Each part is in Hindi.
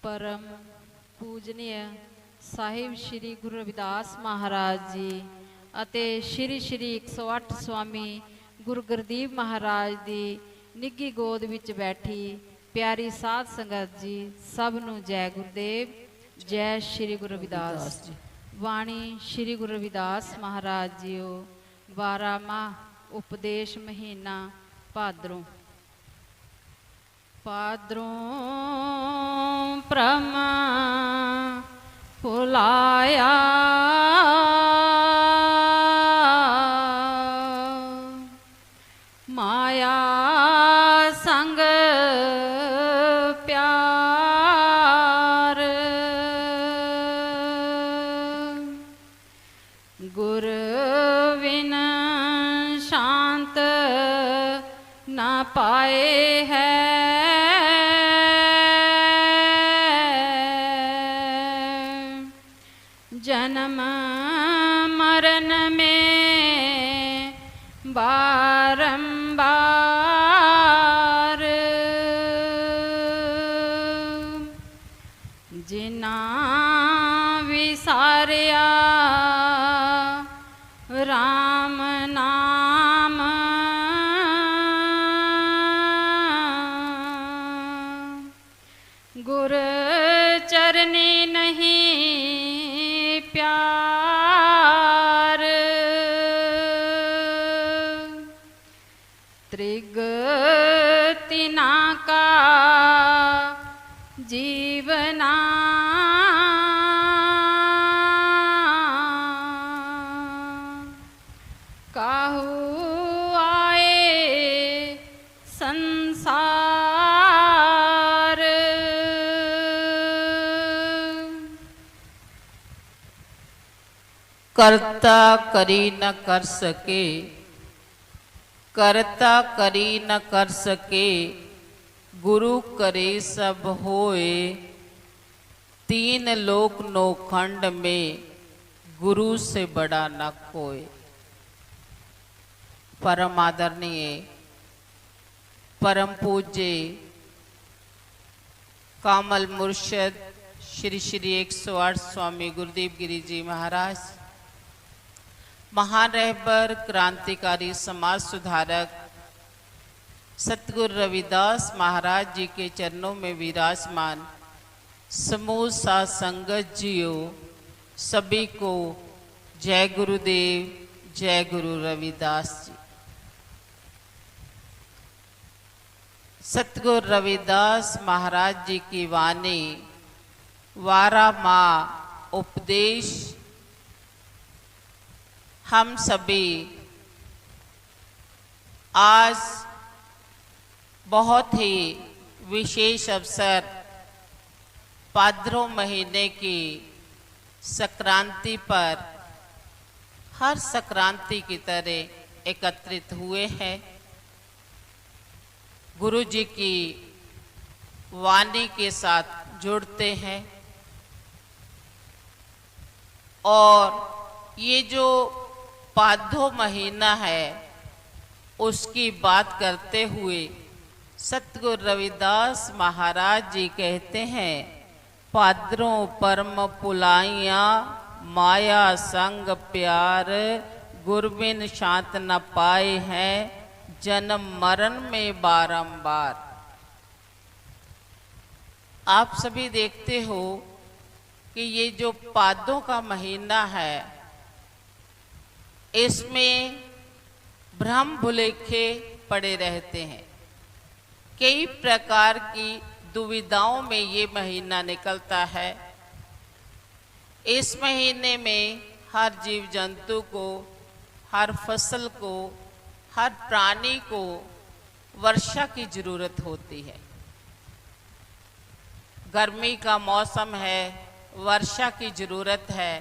परम पूजनीय ਸਾਹਿਬ श्री गुरु रविदास महाराज जी ਅਤੇ श्री 108 स्वामी गुरु गुरदीप महाराज ਦੀ ਨਿੱਘੀ ਗੋਦ ਵਿੱਚ ਬੈਠੀ ਪਿਆਰੀ ਸਾਧ ਸੰਗਤ ਜੀ, ਸਭ ਨੂੰ ਜੈ ਗੁਰਦੇਵ, ਜੈ श्री गुरु रविदास जी। वाणी श्री गुरु रविदास महाराज जीओ। 12वां उपदेश महीना भाद्रों। भाद्रों प्रमा फुलाया माया संग प्यार गुर बिन शांत न पाए है जन्म मरण में बारंबार जिना विसारिया राम नाम गुर चरनी नहीं प्यार त्रिग तिना का जीवना काहू आए संसार करता करी न कर सके, करता करी न कर सके, गुरु करे सब होए। तीन लोक नौखंड में गुरु से बड़ा न कोई। परम आदरणीय परम पूज्य कामल मुर्शद श्री 108 स्वामी गुरुदेव गिरी जी महाराज, महान रहबर क्रांतिकारी समाज सुधारक सतगुरु रविदास महाराज जी के चरणों में विराजमान समूह साध संगत जियो, सभी को जय गुरुदेव, जय गुरु रविदास जी। सतगुरु रविदास महाराज जी की वाणी 12वां उपदेश हम सभी आज बहुत ही विशेष अवसर भाद्रों महीने की संक्रांति पर हर संक्रांति की तरह एकत्रित हुए हैं। गुरु जी की वाणी के साथ जुड़ते हैं और ये जो भादों महीना है उसकी बात करते हुए सतगुरु रविदास महाराज जी कहते हैं, भाद्रों परम पुलाइया माया संग प्यार गुरबिन शांत न पाए हैं जन्म मरण में बारंबार। आप सभी देखते हो कि ये जो भादों का महीना है इसमें भ्रम भुलेखे पड़े रहते हैं। कई प्रकार की दुविधाओं में ये महीना निकलता है। इस महीने में हर जीव जंतु को, हर फसल को, हर प्राणी को वर्षा की जरूरत होती है। गर्मी का मौसम है, वर्षा की जरूरत है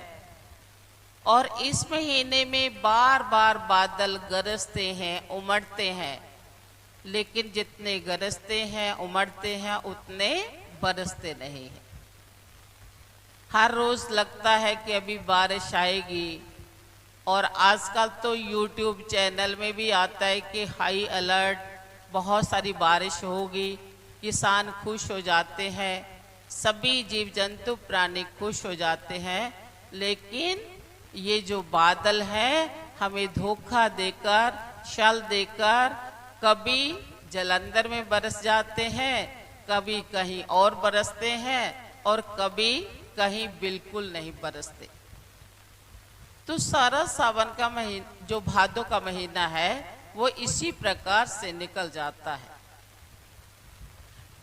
और इस महीने में बार बार बादल गरजते हैं, उमड़ते हैं, लेकिन जितने गरजते हैं, उमड़ते हैं, उतने बरसते नहीं हैं। हर रोज लगता है कि अभी बारिश आएगी और आजकल तो YouTube चैनल में भी आता है कि हाई अलर्ट, बहुत सारी बारिश होगी, किसान खुश हो जाते हैं। सभी जीव जंतु प्राणी खुश हो जाते हैं, लेकिन ये जो बादल है हमें धोखा देकर, छल देकर कभी जलंधर में बरस जाते हैं, कभी कहीं और बरसते हैं और कभी कहीं बिल्कुल नहीं बरसते। तो सारा सावन का महीना, जो भादों का महीना है, वो इसी प्रकार से निकल जाता है।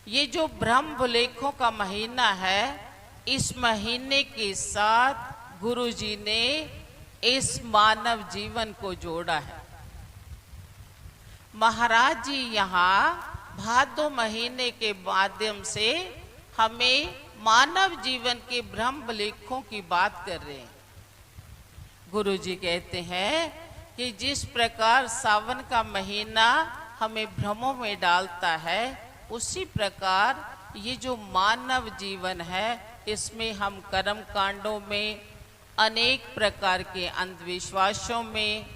ये जो ब्रह्मलेखों का महीना है, इस महीने के साथ गुरु जी ने इस मानव जीवन को जोड़ा है। महाराज जी यहाँ भादों महीने के माध्यम से हमें मानव जीवन के ब्रह्मलेखों की बात कर रहे हैं। गुरु जी कहते हैं कि जिस प्रकार सावन का महीना हमें भ्रमों में डालता है, उसी प्रकार ये जो मानव जीवन है, इसमें हम कर्म कांडों में, अनेक प्रकार के अंधविश्वासों में,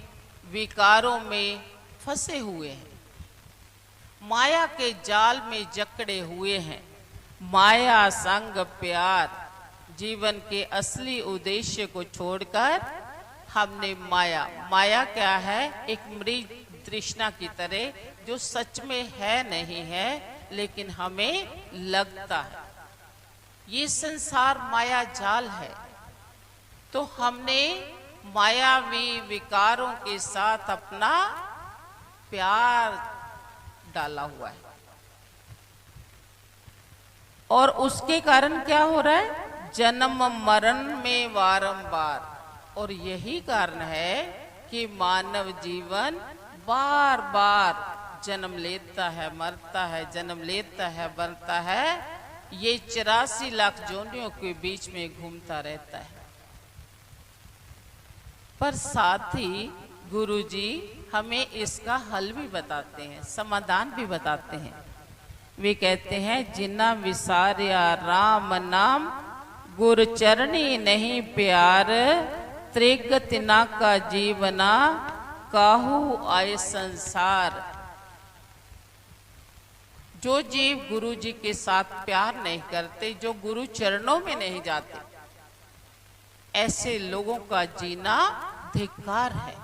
विकारों में फंसे हुए हैं, माया के जाल में जकड़े हुए हैं। माया संग प्यार जीवन के असली उद्देश्य को छोड़कर हमने माया क्या है? एक मृग तृष्णा की तरह, जो सच में है नहीं है, लेकिन हमें लगता है। ये संसार माया जाल है, तो हमने मायावी विकारों के साथ अपना प्यार डाला हुआ है, और उसके कारण क्या हो रहा है? जन्म मरण में बारंबार। और यही कारण है कि मानव जीवन बार बार जन्म लेता है, मरता है, जन्म लेता है, मरता है। ये 84 लाख जोनियों के बीच में घूमता रहता है। पर साथ ही गुरु जी हमें इसका हल भी बताते हैं, समाधान भी बताते हैं। वे कहते हैं, जिन्ना विसारिया राम नाम, गुर चरणी नहीं प्यार, त्रिगतिना का जीवना काहू आए संसार। जो जीव गुरु जी के साथ प्यार नहीं करते, जो गुरु चरणों में नहीं जाते, ऐसे लोगों का जीना धिक्कार है,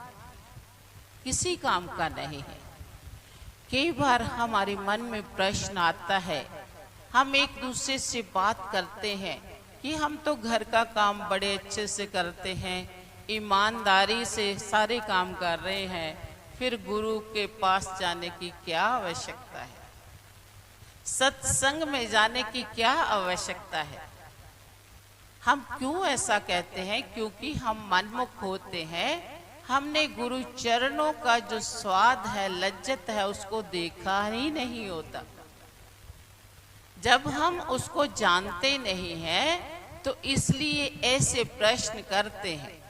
किसी काम का नहीं है। कई बार हमारे मन में प्रश्न आता है, हम एक दूसरे से बात करते हैं कि हम तो घर का काम बड़े अच्छे से करते हैं, ईमानदारी से सारे काम कर रहे हैं, फिर गुरु के पास जाने की क्या आवश्यकता है? सत्संग में जाने की क्या आवश्यकता है? हम क्यों ऐसा कहते हैं? क्योंकि हम मनमुख होते हैं। हमने गुरु चरणों का जो स्वाद है, लज्जत है, उसको देखा ही नहीं होता। जब हम उसको जानते नहीं हैं, तो इसलिए ऐसे प्रश्न करते हैं।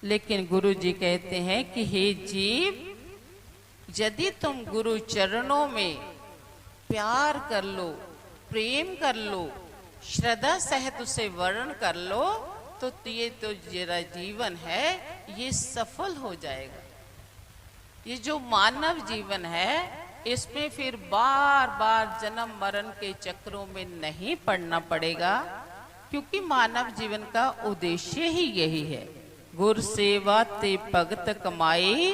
लेकिन गुरु जी कहते हैं कि हे जीव, यदि तुम गुरु चरणों में प्यार कर लो, प्रेम कर लो, श्रद्धा सहित उसे वर्ण कर लो, तो ये तो जरा जीवन है, ये सफल हो जाएगा। ये जो मानव जीवन है, इसमें फिर बार बार जन्म मरण के चक्रों में नहीं पड़ना पड़ेगा, क्योंकि मानव जीवन का उद्देश्य ही यही है। गुर सेवा ते भगत कमाई,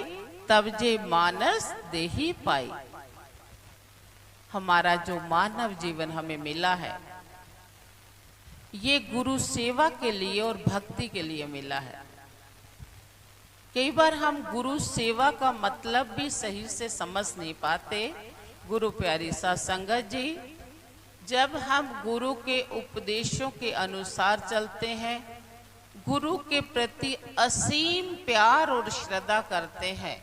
तब जे मानस देही पाई। हमारा जो मानव जीवन हमें मिला है, ये गुरु सेवा के लिए और भक्ति के लिए मिला है। कई बार हम गुरु सेवा का मतलब भी सही से समझ नहीं पाते। गुरु प्यारी साध संगत जी, जब हम गुरु के उपदेशों के अनुसार चलते हैं, गुरु के प्रति असीम प्यार और श्रद्धा करते हैं,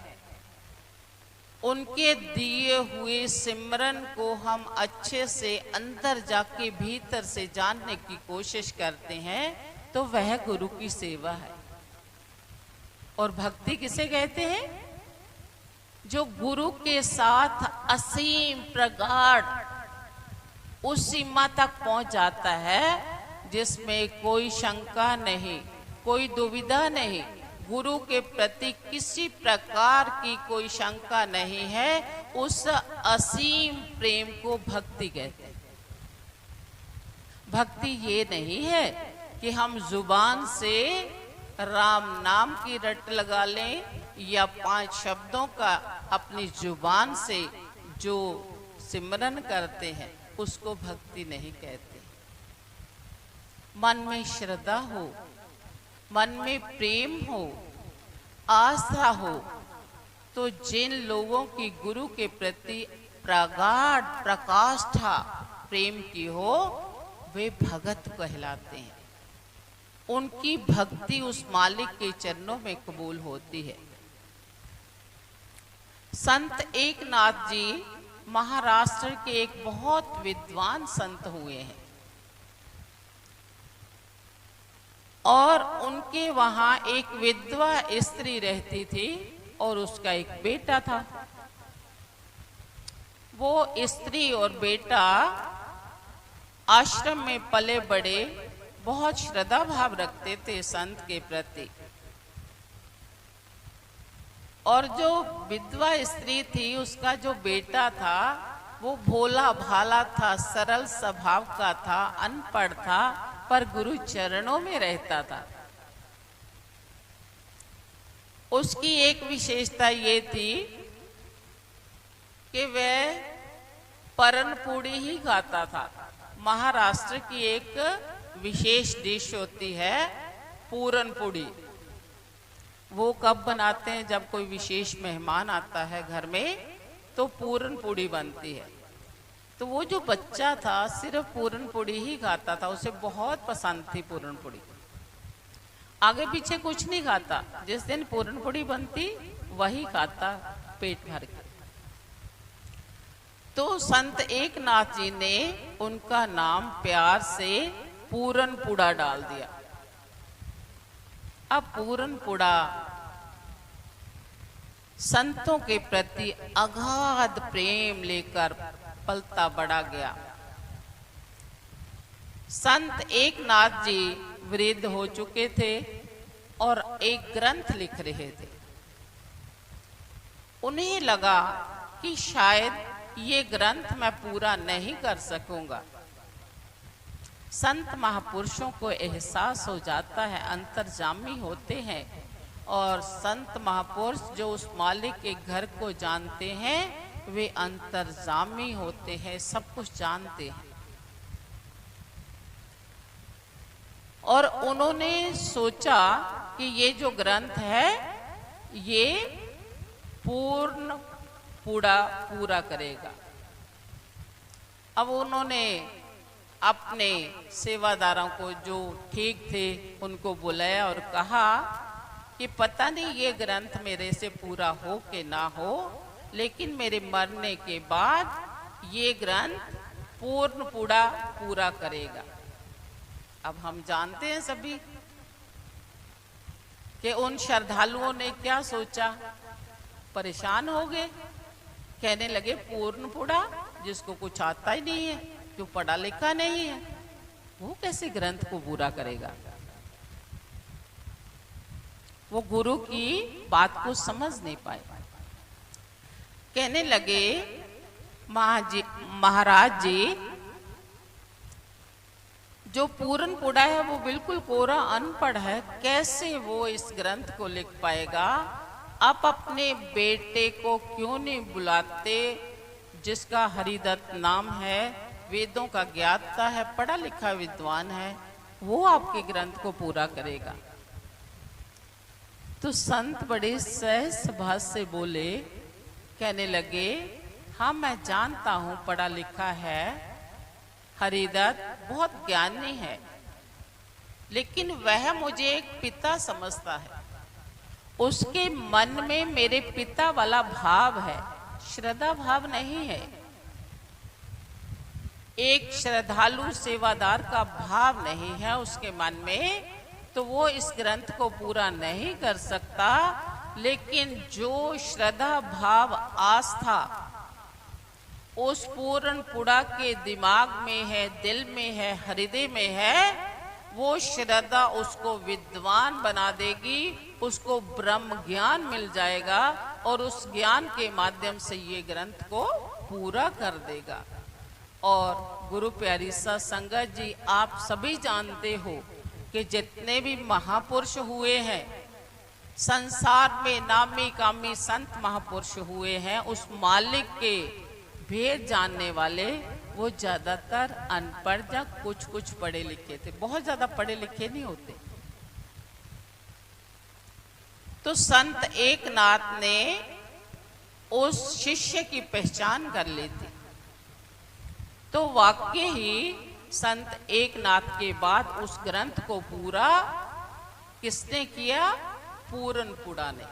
उनके दिए हुए सिमरन को हम अच्छे से अंदर जाके भीतर से जानने की कोशिश करते हैं, तो वह गुरु की सेवा है। और भक्ति किसे कहते हैं? जो गुरु के साथ असीम प्रगाढ़ उस सीमा तक पहुंच जाता है जिसमें कोई शंका नहीं, कोई दुविधा नहीं, गुरु के प्रति किसी प्रकार की कोई शंका नहीं है, उस असीम प्रेम को भक्ति कहते हैं। भक्ति ये नहीं है कि हम जुबान से राम नाम की रट लगा लें या 5 शब्दों का अपनी जुबान से जो सिमरन करते हैं उसको भक्ति नहीं कहते। मन में श्रद्धा हो, मन में प्रेम हो, आस्था हो, तो जिन लोगों की गुरु के प्रति प्रगाढ़ प्रकाष्ठा प्रेम की हो वे भगत कहलाते हैं। उनकी भक्ति उस मालिक के चरणों में कबूल होती है। संत एकनाथ जी महाराष्ट्र के एक बहुत विद्वान संत हुए हैं और उनके वहां एक विधवा स्त्री रहती थी और उसका एक बेटा था। वो स्त्री और बेटा आश्रम में पले बड़े, बहुत श्रद्धा भाव रखते थे संत के प्रति। और जो विधवा स्त्री थी उसका जो बेटा था वो भोला भाला था, सरल स्वभाव का था, अनपढ़ था, पर गुरु चरणों में रहता था। उसकी एक विशेषता ये थी कि वह परन पूड़ी ही खाता था। महाराष्ट्र की एक विशेष डिश होती है पूरन पूड़ी। वो कब बनाते हैं? जब कोई विशेष मेहमान आता है घर में तो पूरन पूड़ी बनती है। तो वो जो बच्चा था सिर्फ पूरन पूड़ी ही खाता था, उसे बहुत पसंद थी पूरन पूड़ी, आगे पीछे कुछ नहीं खाता। जिस दिन पूरन पूड़ी बनती वही खाता पेट भर के। तो संत एकनाथ जी ने उनका नाम प्यार से पूरन पुड़ा डाल दिया। अब पूरन पुड़ा संतों के प्रति अगाध प्रेम लेकर पलता बढ़ा गया। संत एकनाथ जी वृद्ध हो चुके थे और एक ग्रंथ लिख रहे थे। उन्हें लगा कि शायद ये ग्रंथ मैं पूरा नहीं कर सकूंगा। संत महापुरुषों को एहसास हो जाता है, अंतर्जामी होते हैं, और संत महापुरुष जो उस मालिक के घर को जानते हैं वे अंतर्जामी होते हैं, सब कुछ जानते हैं। और उन्होंने सोचा कि ये जो ग्रंथ है ये पूर्ण पूरा करेगा। अब उन्होंने अपने सेवादारों को जो ठीक थे उनको बुलाया और कहा कि पता नहीं ये ग्रंथ मेरे से पूरा हो कि ना हो, लेकिन मेरे मरने के बाद ये ग्रंथ पूर्ण पूरा करेगा। अब हम जानते हैं सभी कि उन श्रद्धालुओं ने क्या सोचा, परेशान हो गए, कहने लगे पूर्ण पूरा, जिसको कुछ आता ही नहीं है, जो पढ़ा लिखा नहीं है, वो कैसे ग्रंथ को पूरा करेगा। वो गुरु की बात को समझ नहीं पाए। कहने लगे महाराज जी जो पूरन पुड़ा है वो बिल्कुल कोरा अनपढ़ है, कैसे वो इस ग्रंथ को लिख पाएगा। आप अपने बेटे को क्यों नहीं बुलाते जिसका हरिदत्त नाम है, वेदों का ज्ञाता है, पढ़ा लिखा विद्वान है, वो आपके ग्रंथ को पूरा करेगा। तो संत बड़े सहज स्वभाव से बोले, कहने लगे हाँ मैं जानता हूँ पढ़ा लिखा है, हरिदत्त बहुत ज्ञानी है, लेकिन वह मुझे एक पिता समझता है। उसके मन में मेरे पिता वाला भाव है, श्रद्धा भाव नहीं है। एक श्रद्धालु सेवादार का भाव नहीं है उसके मन में, तो वो इस ग्रंथ को पूरा नहीं कर सकता। लेकिन जो श्रद्धा भाव आस्था उस पूर्ण पुड़ा के दिमाग में है, दिल में है, हृदय में है, वो श्रद्धा उसको विद्वान बना देगी, उसको ब्रह्म ज्ञान मिल जाएगा और उस ज्ञान के माध्यम से ये ग्रंथ को पूरा कर देगा। और गुरु प्यारी सा संगत जी, आप सभी जानते हो कि जितने भी महापुरुष हुए हैं संसार में, नामी कामी संत महापुरुष हुए हैं, उस मालिक के भेद जानने वाले वो ज्यादातर अनपढ़ या कुछ कुछ पढ़े लिखे थे, बहुत ज्यादा पढ़े लिखे नहीं होते। तो संत एकनाथ ने उस शिष्य की पहचान कर ली थी। तो वाकई ही संत एकनाथ के बाद उस ग्रंथ को पूरा किसने किया? पूरनपुड़ा ने।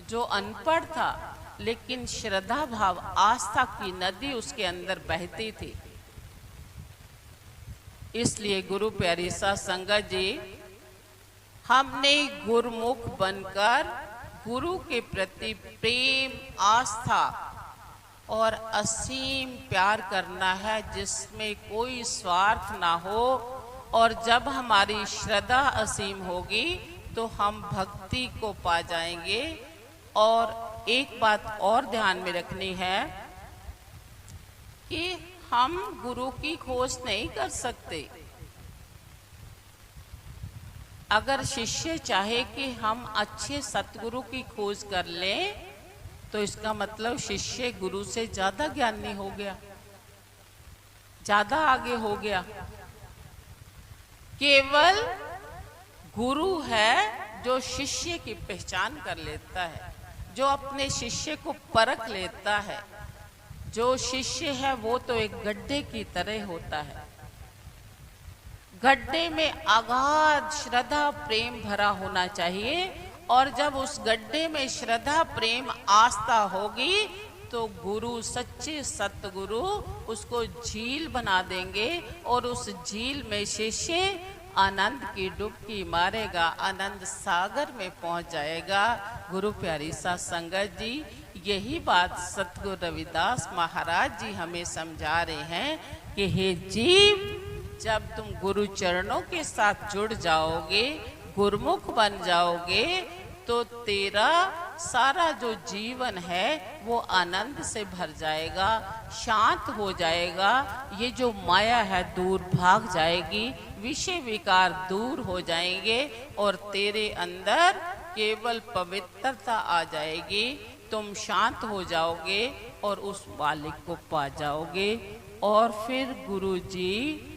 जो अनपढ़ था लेकिन श्रद्धा भाव आस्था की नदी उसके अंदर बहती थी। इसलिए गुरु प्यारी सा संगत जी, हमने गुरुमुख बनकर गुरु के प्रति प्रेम, आस्था और असीम प्यार करना है, जिसमें कोई स्वार्थ ना हो। और जब हमारी श्रद्धा असीम होगी तो हम भक्ति को पा जाएंगे। और एक बात और ध्यान में रखनी है कि हम गुरु की खोज नहीं कर सकते। अगर शिष्य चाहे कि हम अच्छे सतगुरु की खोज कर लें तो इसका मतलब शिष्य गुरु से ज्यादा ज्ञानी हो गया, ज्यादा आगे हो गया। केवल गुरु है जो शिष्य की पहचान कर लेता है, जो अपने शिष्य को परख लेता है। जो शिष्य है वो तो एक गड्ढे की तरह होता है, गड्ढे में अगाध श्रद्धा प्रेम भरा होना चाहिए। और जब उस गड्ढे में श्रद्धा प्रेम आस्था होगी तो गुरु, सच्चे सतगुरु उसको झील बना देंगे और उस झील में शिष्य आनंद की डुबकी मारेगा, आनंद सागर में पहुंच जाएगा। गुरु प्यारी सा संगत जी, यही बात सतगुरु रविदास महाराज जी हमें समझा रहे हैं कि हे जीव, जब तुम गुरु चरणों के साथ जुड़ जाओगे, गुरुमुख बन जाओगे, तो तेरा सारा जो जीवन है वो आनंद से भर जाएगा, शांत हो जाएगा। ये जो माया है दूर भाग जाएगी, विषय विकार दूर हो जाएंगे और तेरे अंदर केवल पवित्रता आ जाएगी। तुम शांत हो जाओगे और उस मालिक को पा जाओगे। और फिर गुरु जी,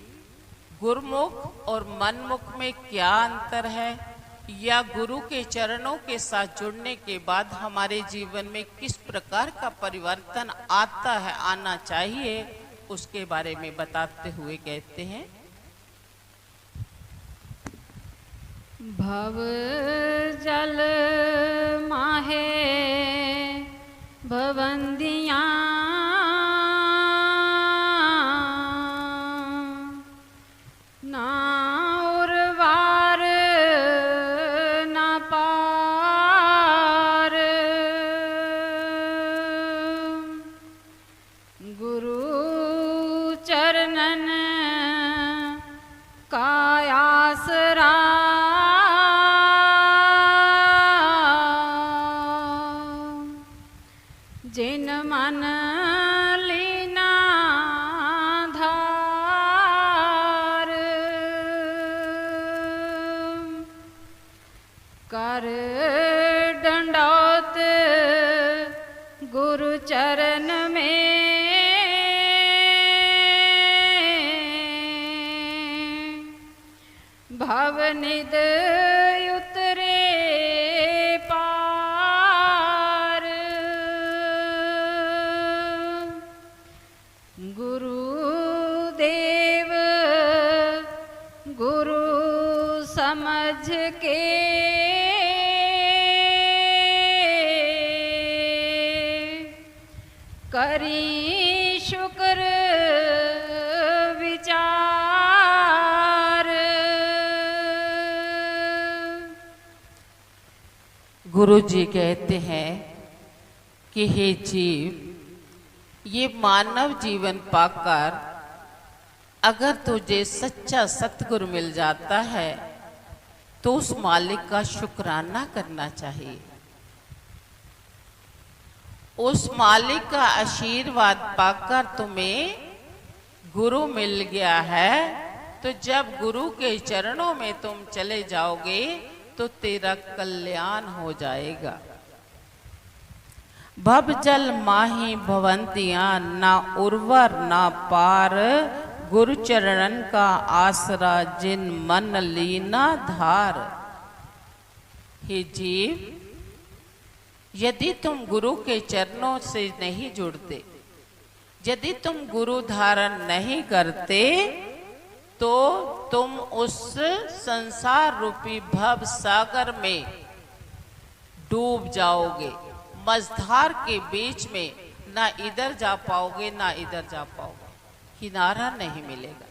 गुरुमुख और मनमुख में क्या अंतर है, या गुरु के चरणों के साथ जुड़ने के बाद हमारे जीवन में किस प्रकार का परिवर्तन आता है, आना चाहिए, उसके बारे में बताते हुए कहते हैं। भव जल माहे भवंदियाँ, ना उर्वार ना पार, गुरु चरणन का आसरा, जिन मन लीना धार, कर दंडौत गुरु चरण में, भवनिद उतरे पार, गुरुदेव गुरु समझ के करी शुक्र विचार। गुरु जी कहते हैं कि हे जीव, ये मानव जीवन पाकर अगर तुझे सच्चा सतगुरु मिल जाता है तो उस मालिक का शुक्राना करना चाहिए। उस मालिक का आशीर्वाद पाकर तुम्हें गुरु मिल गया है, तो जब गुरु के चरणों में तुम चले जाओगे तो तेरा कल्याण हो जाएगा। भव जल माही भवंतियां, ना उर्वर ना पार, गुरु चरणन का आसरा जिन मन लीना धार। हे जीव, यदि तुम गुरु के चरणों से नहीं जुड़ते, यदि तुम गुरु धारण नहीं करते, तो तुम उस संसार रूपी भव सागर में डूब जाओगे। मझधार के बीच में ना इधर जा पाओगे ना इधर जा पाओगे, किनारा नहीं मिलेगा।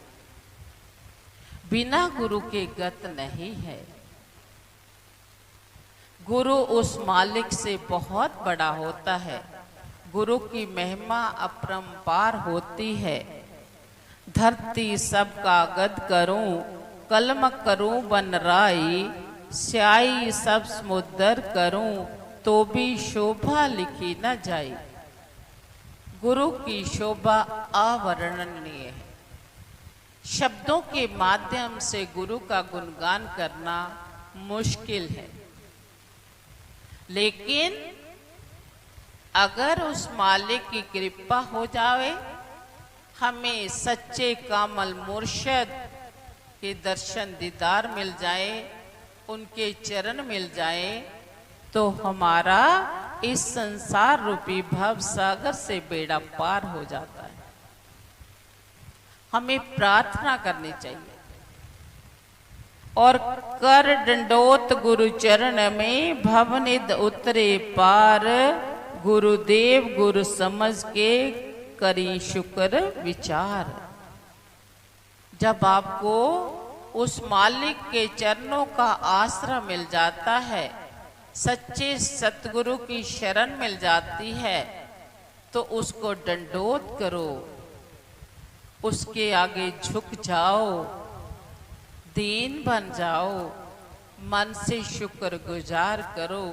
बिना गुरु के गत नहीं है। गुरु उस मालिक से बहुत बड़ा होता है। गुरु की महिमा अपरंपार होती है। धरती सब कागद करूं, कलम करूं बनराई, स्याही सब समुद्र करूं, तो भी शोभा लिखी न जाई। गुरु की शोभा अवर्णनीय है। शब्दों के माध्यम से गुरु का गुणगान करना मुश्किल है, लेकिन अगर उस मालिक की कृपा हो जावे, हमें सच्चे कामल मुर्शद के दर्शन दीदार मिल जाए, उनके चरण मिल जाए, तो हमारा इस संसार रूपी भव सागर से बेड़ा पार हो जाता है। हमें प्रार्थना करनी चाहिए और कर दंडोत गुरु चरण में, भवनिध उतरे पार, गुरुदेव गुरु समझ के करी शुक्र विचार। जब आपको उस मालिक के चरणों का आसरा मिल जाता है, सच्चे सतगुरु की शरण मिल जाती है, तो उसको दंडोत करो, उसके आगे झुक जाओ, दीन बन जाओ, मन से शुक्र गुजार करो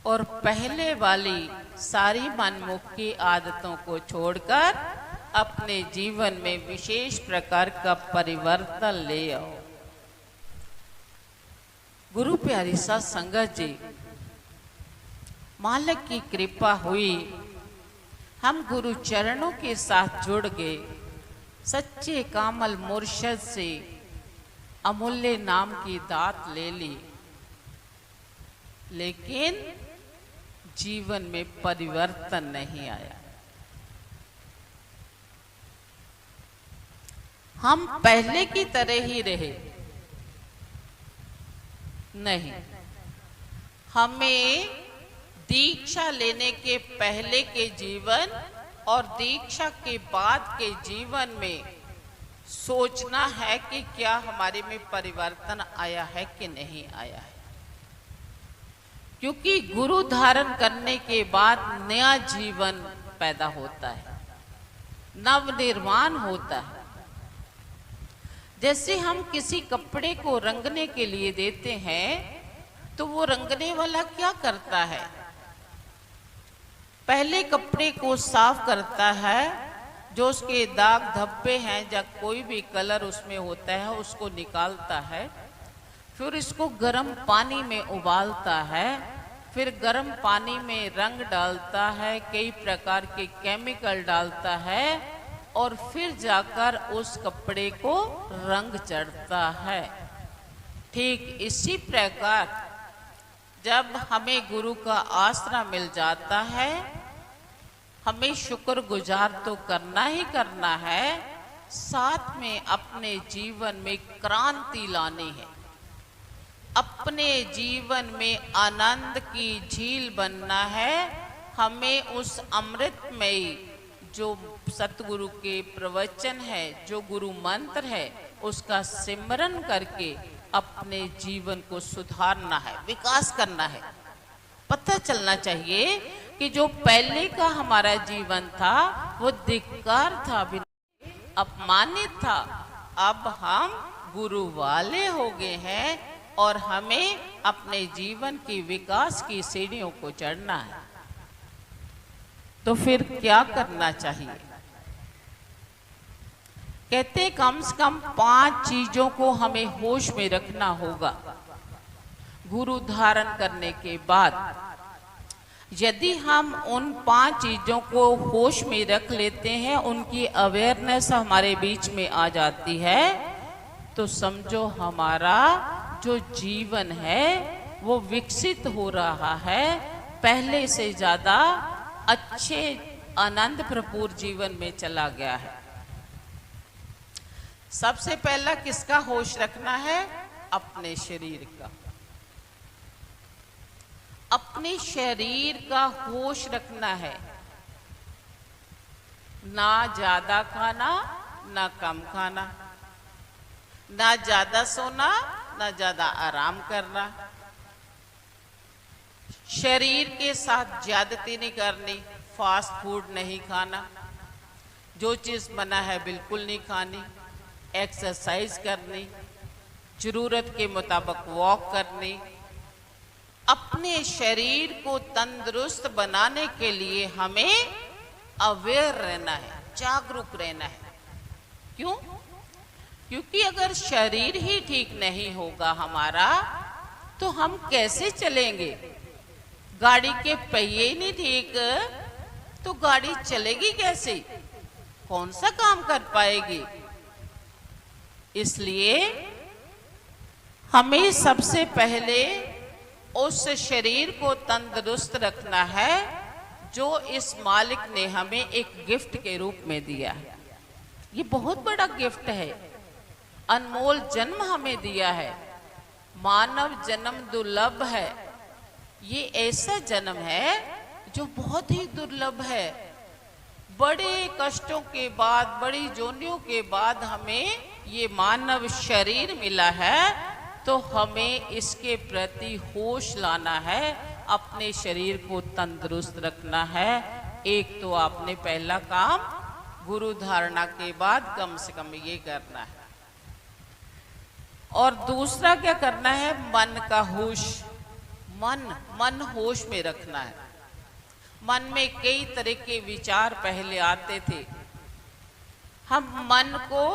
और पहले वाली सारी मनमुखी आदतों को छोड़कर अपने जीवन में विशेष प्रकार का परिवर्तन ले आओ। गुरु प्यारी साध संगत जी, मालिक की कृपा हुई, हम गुरु चरणों के साथ जुड़ गए, सच्चे कामल मुर्शद से अमूल्य नाम की दात ले ली, लेकिन जीवन में परिवर्तन नहीं आया। हम पहले की तरह ही रहे नहीं। हमें दीक्षा लेने के पहले के जीवन और दीक्षा के बाद के जीवन में सोचना है कि क्या हमारे में परिवर्तन आया है कि नहीं आया है, क्योंकि गुरु धारण करने के बाद नया जीवन पैदा होता है, नव निर्माण होता है। जैसे हम किसी कपड़े को रंगने के लिए देते हैं, तो वो रंगने वाला क्या करता है? पहले कपड़े को साफ करता है, जो उसके दाग धब्बे हैं या कोई भी कलर उसमें होता है उसको निकालता है, फिर इसको गर्म पानी में उबालता है, फिर गर्म पानी में रंग डालता है, कई प्रकार के केमिकल डालता है और फिर जाकर उस कपड़े को रंग चढ़ता है। ठीक इसी प्रकार जब हमें गुरु का आसरा मिल जाता है, हमें शुक्र गुजार तो करना ही करना है, साथ में अपने जीवन में क्रांति लानी है, अपने जीवन में आनंद की झील बनना है। हमें उस अमृतमयी जो सतगुरु के प्रवचन है, जो गुरु मंत्र है, उसका सिमरन करके अपने जीवन को सुधारना है, विकास करना है। पता चलना चाहिए कि जो पहले का हमारा जीवन था वो धिक्कार था, अपमानित था। अब हम गुरु वाले हो गए हैं और हमें अपने जीवन की विकास की सीढ़ियों को चढ़ना है। तो फिर क्या करना चाहिए? कहते हैं कम से कम 5 चीजों को हमें होश में रखना होगा गुरु धारण करने के बाद। यदि हम उन 5 चीजों को होश में रख लेते हैं, उनकी अवेयरनेस हमारे बीच में आ जाती है, तो समझो हमारा जो जीवन है वो विकसित हो रहा है, पहले से ज्यादा अच्छे आनंद भरपूर जीवन में चला गया है। सबसे पहला किसका होश रखना है? अपने शरीर का। अपने शरीर का होश रखना है। ना ज्यादा खाना, ना कम खाना, ना ज्यादा सोना, ना ज्यादा आराम करना। शरीर के साथ ज्यादती नहीं करनी, फास्ट फूड नहीं खाना, जो चीज मना है बिल्कुल नहीं खानी, एक्सरसाइज करनी, जरूरत के मुताबिक वॉक करनी। अपने शरीर को तंदुरुस्त बनाने के लिए हमें अवेयर रहना है, जागरूक रहना है। क्यों? क्योंकि अगर शरीर ही ठीक नहीं होगा हमारा, तो हम कैसे चलेंगे? गाड़ी के पहिए ही नहीं ठीक, तो गाड़ी चलेगी कैसे? कौन सा काम कर पाएगी? इसलिए हमें सबसे पहले उस शरीर को तंदुरुस्त रखना है जो इस मालिक ने हमें एक गिफ्ट के रूप में दिया है। ये बहुत बड़ा गिफ्ट है, अनमोल जन्म हमें दिया है। मानव जन्म दुर्लभ है। ये ऐसा जन्म है जो बहुत ही दुर्लभ है। बड़े कष्टों के बाद, बड़ी जोनियों के बाद हमें ये मानव शरीर मिला है, तो हमें इसके प्रति होश लाना है, अपने शरीर को तंदुरुस्त रखना है। एक तो आपने पहला काम गुरु धारणा के बाद कम से कम ये करना है। और दूसरा क्या करना है? मन का होश। मन होश में रखना है। मन में कई तरह के विचार पहले आते थे, हम मन को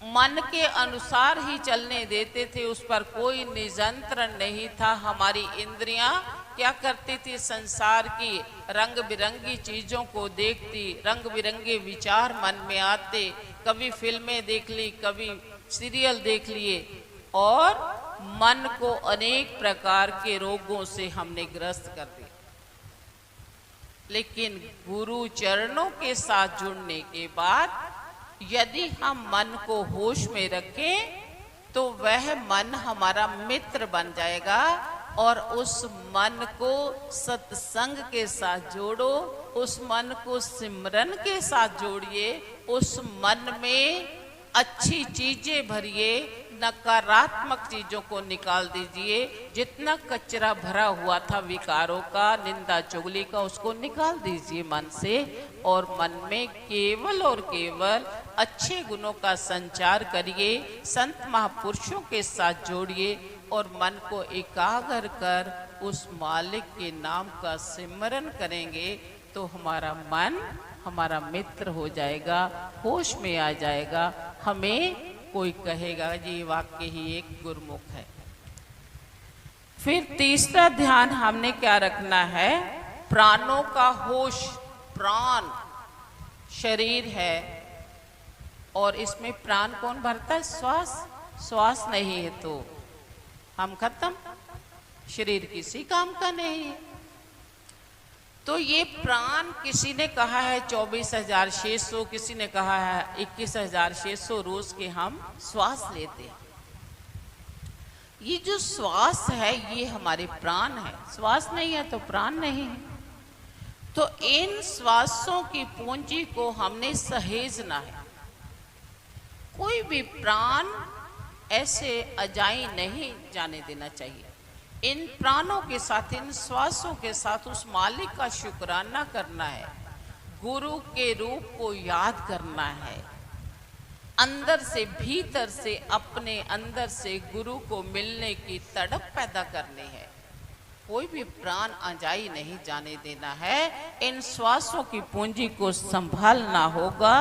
मन के अनुसार ही चलने देते थे, उस पर कोई नियंत्रण नहीं था। हमारी इंद्रियां क्या करती थी? संसार की रंग बिरंगी चीजों को देखती, रंग बिरंगे विचार मन में आते, कभी फिल्में देख ली, कभी सीरियल देख लिए, और मन को अनेक प्रकार के रोगों से हमने ग्रस्त कर दिया। लेकिन गुरु चरणों के साथ जुड़ने के बाद यदि हम मन को होश में रखें, तो वह मन हमारा मित्र बन जाएगा। और उस मन को सत्संग के साथ जोड़ो, उस मन को सिमरन के साथ जोड़िए, उस मन में अच्छी चीजें भरिए, नकारात्मक चीजों को निकाल दीजिए। जितना कचरा भरा हुआ था विकारों का, निंदा चुगली का, उसको निकाल दीजिए मन से, और मन में केवल और केवल अच्छे गुणों का संचार करिए, संत महापुरुषों के साथ जोड़िए, और मन को एकाग्र कर उस मालिक के नाम का सिमरन करेंगे, तो हमारा मन हमारा मित्र हो जाएगा, होश में आ जाएगा। हमें कोई कहेगा ये वाक्य ही एक गुरमुख है। फिर तीसरा ध्यान हमने क्या रखना है? प्राणों का होश। प्राण शरीर है, और इसमें प्राण कौन भरता है? श्वास। श्वास नहीं है तो हम खत्म, शरीर किसी काम का नहीं है। तो ये प्राण, किसी ने कहा है 24,600, किसी ने कहा है 21,600 रोज के हम श्वास लेते हैं। ये जो श्वास है ये हमारे प्राण है। श्वास नहीं है तो प्राण नहीं है। तो इन श्वासों की पूंजी को हमने सहेजना है। कोई भी प्राण ऐसे अजाई नहीं जाने देना चाहिए। इन प्राणों के साथ, इन श्वासों के साथ उस मालिक का शुक्राना करना है, गुरु के रूप को याद करना है, अंदर से, भीतर से, अपने अंदर से गुरु को मिलने की तड़प पैदा करनी है। कोई भी प्राण अजाई नहीं जाने देना है। इन श्वासों की पूंजी को संभालना होगा,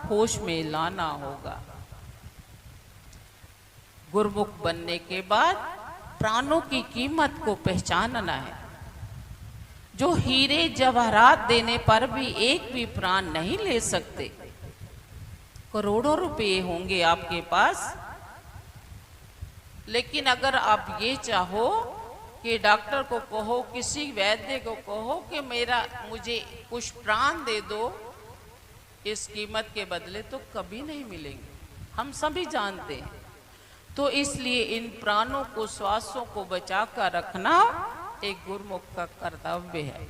होश में लाना होगा। गुरुमुख बनने के बाद प्राणों की कीमत को पहचानना है। जो हीरे जवाहरात देने पर भी एक भी प्राण नहीं ले सकते। करोड़ों रुपए होंगे आपके पास, लेकिन अगर आप ये चाहो कि डॉक्टर को कहो, किसी वैद्य को कहो कि मुझे कुछ प्राण दे दो इस कीमत के बदले, तो कभी नहीं मिलेंगे, हम सभी जानते हैं। तो इसलिए इन प्राणों को, श्वासों को बचा कर रखना एक गुरुमुख का कर्तव्य है।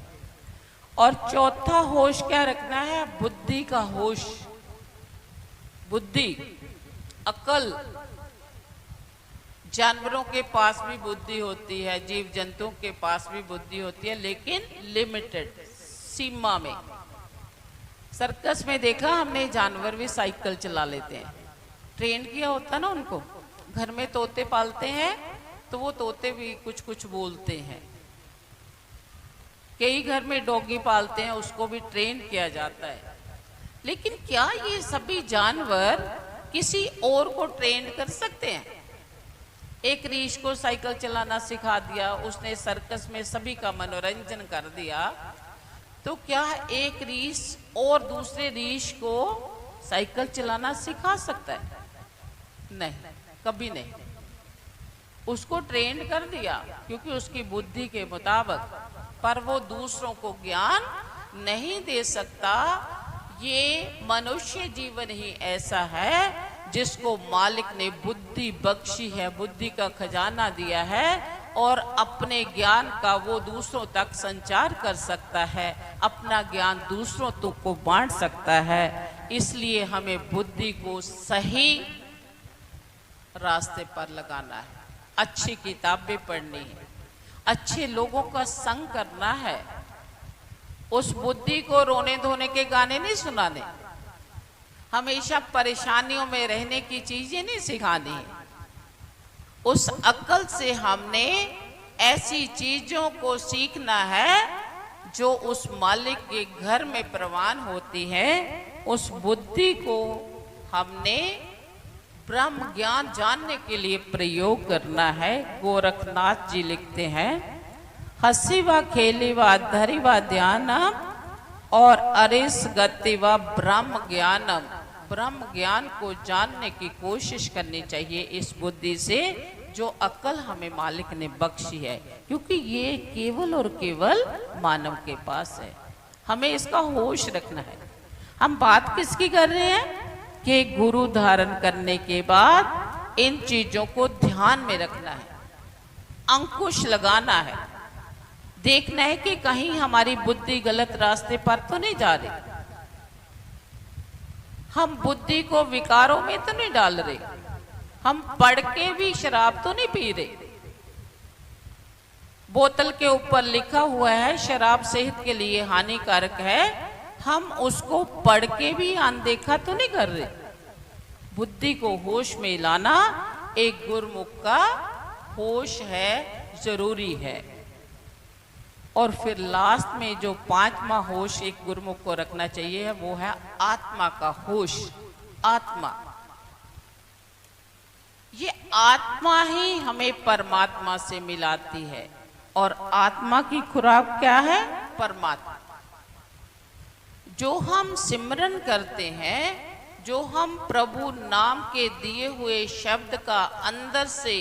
और चौथा होश क्या रखना है? बुद्धि का होश। बुद्धि, अकल। जानवरों के पास भी बुद्धि होती है, जीव जंतुओं के पास भी बुद्धि होती है, लेकिन लिमिटेड, सीमा में। सर्कस में देखा हमने, जानवर भी साइकिल चला लेते हैं, ट्रेन किया होता ना उनको। घर में तोते पालते हैं तो वो तोते भी कुछ कुछ बोलते हैं। कई घर में डॉगी पालते हैं, उसको भी ट्रेन किया जाता है। लेकिन क्या ये सभी जानवर किसी और को ट्रेन कर सकते हैं? एक रीछ को साइकिल चलाना सिखा दिया, उसने सर्कस में सभी का मनोरंजन कर दिया, तो क्या एक रीछ और दूसरे रीछ को साइकिल चलाना सिखा सकता है? नहीं, कभी नहीं। उसको ट्रेन कर दिया क्योंकि उसकी बुद्धि के मुताबिक, पर वो दूसरों को ज्ञान नहीं दे सकता। ये मनुष्य जीवन ही ऐसा है जिसको मालिक ने बुद्धि बख्शी है, बुद्धि का खजाना दिया है, और अपने ज्ञान का वो दूसरों तक संचार कर सकता है, अपना ज्ञान दूसरों तक को बांट सकता है। इसलिए हमें बुद्धि को सही रास्ते पर लगाना है, अच्छी किताबें पढ़नी है, अच्छे लोगों का संग करना है। उस बुद्धि को रोने धोने के गाने नहीं सुनाने, हमेशा परेशानियों में रहने की चीजें नहीं सिखानी। उस अक्ल से हमने ऐसी चीजों को सीखना है जो उस मालिक के घर में प्रवान होती है। उस बुद्धि को हमने ब्रह्म ज्ञान जानने के लिए प्रयोग करना है। गोरखनाथ जी लिखते हैं, हसी व खेली व धरी व ध्यानम और अरिस गति व ब्रह्म ज्ञानम। ब्रह्म ज्ञान को जानने की कोशिश करनी चाहिए इस बुद्धि से, जो अक्ल हमें मालिक ने बख्शी है, क्योंकि ये केवल और केवल मानव के पास है। हमें इसका होश रखना है। हम बात किसकी कर रहे हैं कि गुरु धारण करने के बाद इन चीजों को ध्यान में रखना है, अंकुश लगाना है, देखना है कि कहीं हमारी बुद्धि गलत रास्ते पर तो नहीं जा रही, हम बुद्धि को विकारों में तो नहीं डाल रहे, हम पढ़ के भी शराब तो नहीं पी रहे। बोतल के ऊपर लिखा हुआ है शराब सेहत के लिए हानिकारक है, हम उसको पढ़ के भी अनदेखा तो नहीं कर रहे। बुद्धि को होश में लाना एक गुरुमुख का होश है, जरूरी है। और फिर लास्ट में जो पांचवा होश एक गुरुमुख को रखना चाहिए वो है आत्मा का होश। आत्मा, ये आत्मा ही हमें परमात्मा से मिलाती है, और आत्मा की खुराक क्या है? परमात्मा। जो हम सिमरन करते हैं, जो हम प्रभु नाम के दिए हुए शब्द का अंदर से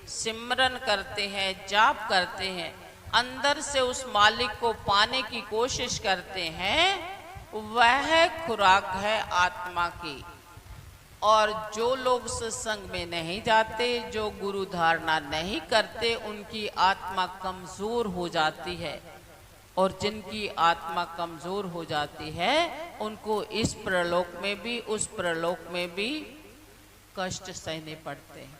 सिमरन करते हैं, जाप करते हैं, अंदर से उस मालिक को पाने की कोशिश करते हैं, वह खुराक है आत्मा की। और जो लोग सत्संग में नहीं जाते, जो गुरु धारणा नहीं करते, उनकी आत्मा कमजोर हो जाती है, और जिनकी आत्मा कमजोर हो जाती है उनको इस प्रलोक में भी उस प्रलोक में भी कष्ट सहने पड़ते हैं।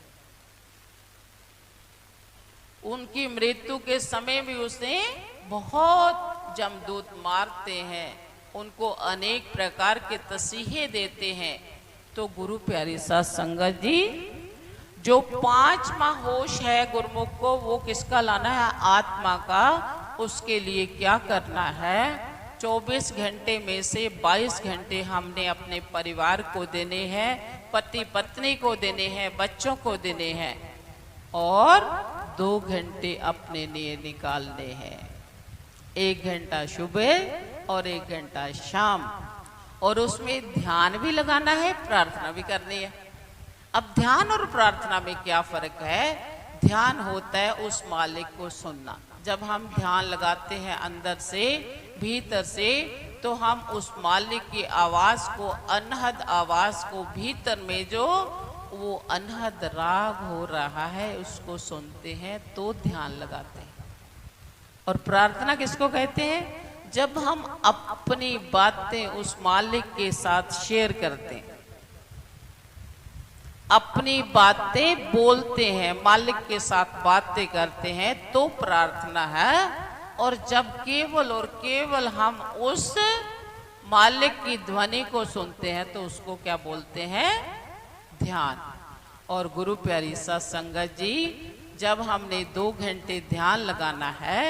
उनकी मृत्यु के समय भी उसे बहुत जमदूत मारते हैं, उनको अनेक प्रकार के तसीहे देते हैं। तो गुरु प्यारी साध संगत जी, जो पांचवा होश है गुरुमुख को, वो किसका लाना है? आत्मा का। उसके लिए क्या करना है? 24 घंटे में से 22 घंटे हमने अपने परिवार को देने हैं, पति पत्नी को देने हैं, बच्चों को देने हैं, और 2 घंटे अपने लिए निकालने हैं। 1 घंटा सुबह और 1 घंटा शाम, और उसमें ध्यान भी लगाना है, प्रार्थना भी करनी है। अब ध्यान और प्रार्थना में क्या फर्क है? ध्यान होता है उस मालिक को सुनना। जब हम ध्यान लगाते हैं अंदर से, भीतर से, तो हम उस मालिक की आवाज को, अनहद आवाज को, भीतर में जो वो अनहद राग हो रहा है उसको सुनते हैं, तो ध्यान लगाते हैं। और प्रार्थना किसको कहते हैं? जब हम अपनी बातें उस मालिक के साथ शेयर करते हैं, अपनी बातें बोलते हैं, मालिक के साथ बातें करते हैं, तो प्रार्थना है। और जब केवल और केवल हम उस मालिक की ध्वनि को सुनते हैं, तो उसको क्या बोलते हैं? ध्यान। और गुरु प्यारी सा संगत जी, जब हमने 2 घंटे ध्यान लगाना है,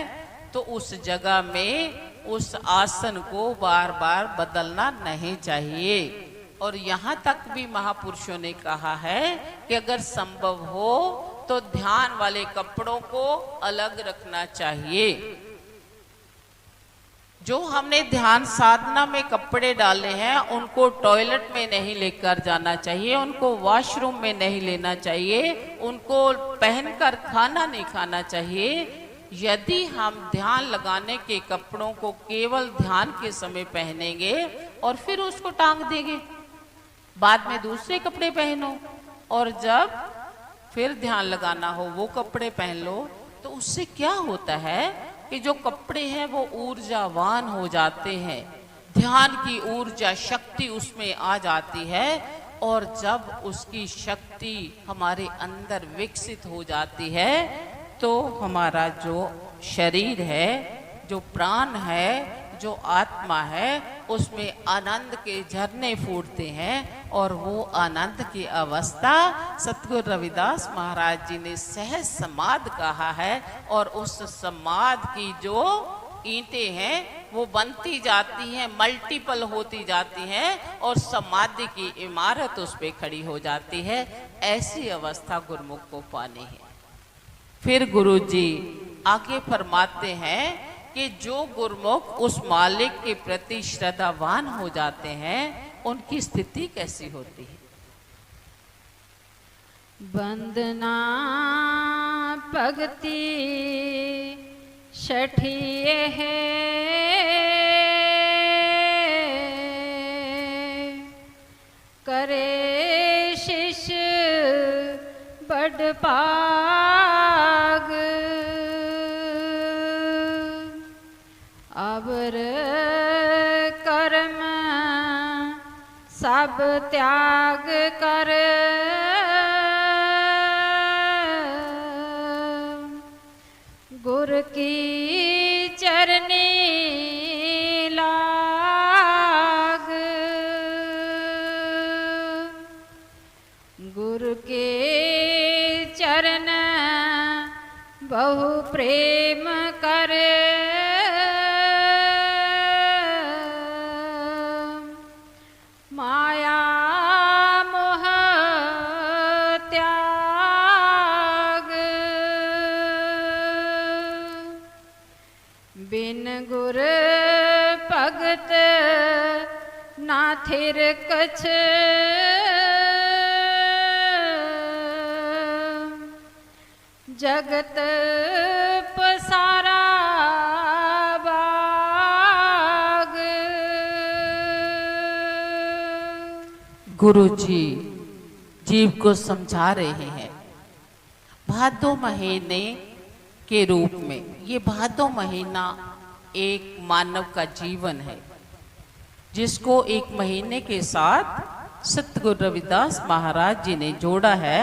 तो उस जगह में उस आसन को बार बार बदलना नहीं चाहिए। और यहाँ तक भी महापुरुषों ने कहा है कि अगर संभव हो तो ध्यान वाले कपड़ों को अलग रखना चाहिए। जो हमने ध्यान साधना में कपड़े डाले हैं, उनको टॉयलेट में नहीं लेकर जाना चाहिए, उनको वॉशरूम में नहीं लेना चाहिए, उनको पहनकर खाना नहीं खाना चाहिए। यदि हम ध्यान लगाने के कपड़ों को केवल ध्यान के समय पहनेंगे और फिर उसको टांग देंगे, बाद में दूसरे कपड़े पहनो, और जब फिर ध्यान लगाना हो वो कपड़े पहन लो, तो उससे क्या होता है कि जो कपड़े हैं वो ऊर्जावान हो जाते हैं, ध्यान की ऊर्जा शक्ति उसमें आ जाती है। और जब उसकी शक्ति हमारे अंदर विकसित हो जाती है, तो हमारा जो शरीर है, जो प्राण है, जो आत्मा है, उसमें आनंद के झरने फूटते हैं। और वो आनंद की अवस्था सतगुरु रविदास महाराज जी ने सहज समाध कहा है। और उस समाध की जो ईंटें हैं वो बनती जाती हैं, मल्टीपल होती जाती हैं, और समाधि की इमारत उस पे खड़ी हो जाती है। ऐसी अवस्था गुरुमुख को पानी है। फिर गुरु जी आगे फरमाते हैं कि जो गुरुमुख उस मालिक के प्रति श्रद्धावान हो जाते हैं, उनकी स्थिति कैसी होती है? वंदना भगति छठिए है, करे शिष्य बड़ पाग, अबर कर्म सब त्याग कर, गुर की चरनी लाग, गुरु के चरण बहु प्रेम कर, माया मोह त्याग, बिन गुर भगत ना थिर कछ, जगत पसारा बाग। गुरु जी जीव को समझा रहे हैं भादो महीने के रूप में। ये भादो महीना एक मानव का जीवन है, जिसको एक महीने के साथ सतगुरु रविदास महाराज जी ने जोड़ा है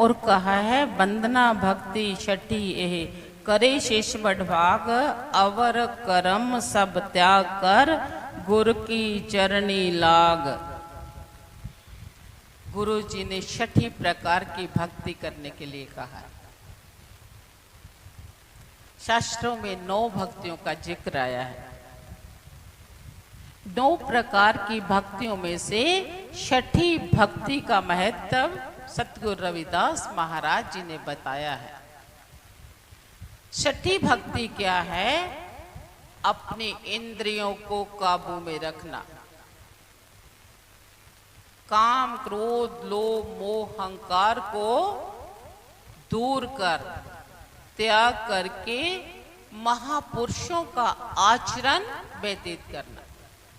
और कहा है, वंदना भक्ति छठी एह करे शेष बढ़भाग, अवर करम सब त्याग कर, गुर की चरणी लाग। गुरु जी ने छठी प्रकार की भक्ति करने के लिए कहा है। शास्त्रों में 9 भक्तियों का जिक्र आया है। 9 प्रकार की भक्तियों में से छठी भक्ति का महत्व सतगुरु रविदास महाराज जी ने बताया है। छठी भक्ति क्या है? अपनी इंद्रियों को काबू में रखना, काम क्रोध लोभ मोह अहंकार को दूर कर त्याग करके महापुरुषों का आचरण व्यतीत करना,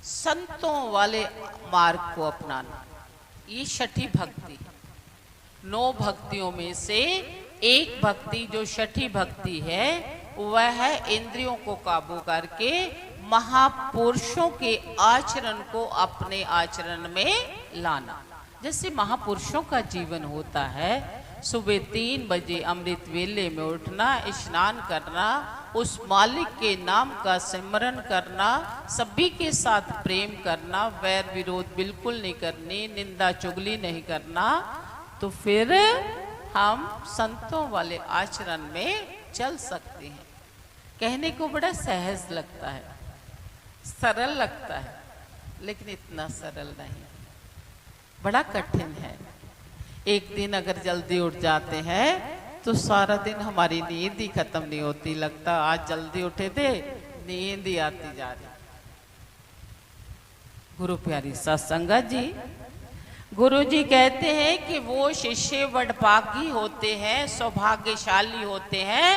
संतों वाले मार्ग को अपनाना, ये छठी भक्ति। 9 भक्तियों में से एक भक्ति जो छठी भक्ति है वह है इंद्रियों को काबू करके महापुरुषों के आचरण को अपने आचरण में लाना। जैसे महापुरुषों का जीवन होता है, सुबह 3 बजे अमृत वेले में उठना, स्नान करना, उस मालिक के नाम का सिमरन करना, सभी के साथ प्रेम करना, वैर विरोध बिल्कुल नहीं करनी, निंदा चुगली नहीं करना, तो फिर हम संतों वाले आचरण में चल सकते हैं। कहने को बड़ा सहज लगता है, सरल लगता है, लेकिन इतना सरल नहीं, बड़ा कठिन है। एक दिन अगर जल्दी उठ जाते हैं तो सारा दिन हमारी नींद ही खत्म नहीं होती, लगता आज जल्दी उठे थे, नींद ही आती जा रही। गुरु प्यारी सत्संगत जी, गुरु जी कहते हैं कि वो शिष्य वडभागी होते हैं, सौभाग्यशाली होते हैं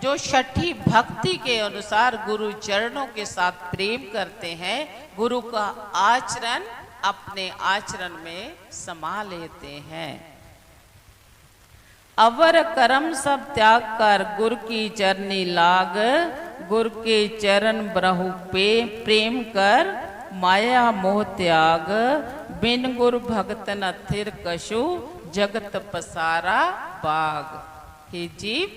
जो छठी भक्ति के अनुसार गुरु चरणों के साथ प्रेम करते हैं, गुरु का आचरण अपने आचरण में समा लेते हैं। अवर कर्म सब त्याग कर गुरु की चरनी लाग, गुरु के चरण ब्रहु पे प्रेम कर, माया मोह त्याग, बिन गुरु भगत न थिर कछु, जगत पसारा बाग। हे जीव,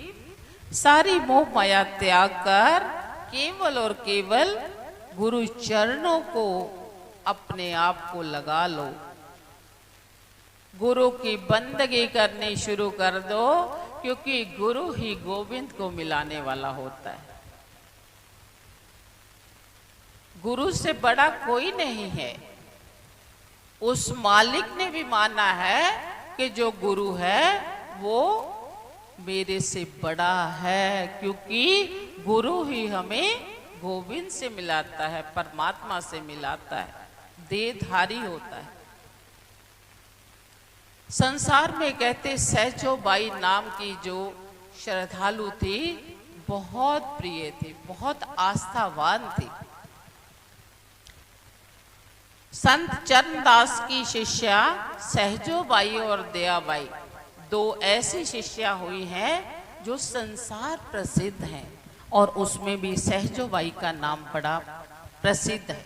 सारी मोह माया त्याग कर केवल और केवल गुरु चरणों को अपने आप को लगा लो, गुरु की बंदगी करनी शुरू कर दो, क्योंकि गुरु ही गोविंद को मिलाने वाला होता है। गुरु से बड़ा कोई नहीं है। उस मालिक ने भी माना है कि जो गुरु है वो मेरे से बड़ा है, क्योंकि गुरु ही हमें गोविंद से मिलाता है, परमात्मा से मिलाता है, देहधारी होता है। संसार में कहते सहजो बाई नाम की जो श्रद्धालु थी, बहुत प्रिय थी, बहुत आस्थावान थी। संत चरणदास की शिष्या सहजो बाई और दयाबाई 2 ऐसी शिष्या हुई हैं जो संसार प्रसिद्ध हैं, और उसमें भी सहजो बाई का नाम बड़ा प्रसिद्ध है।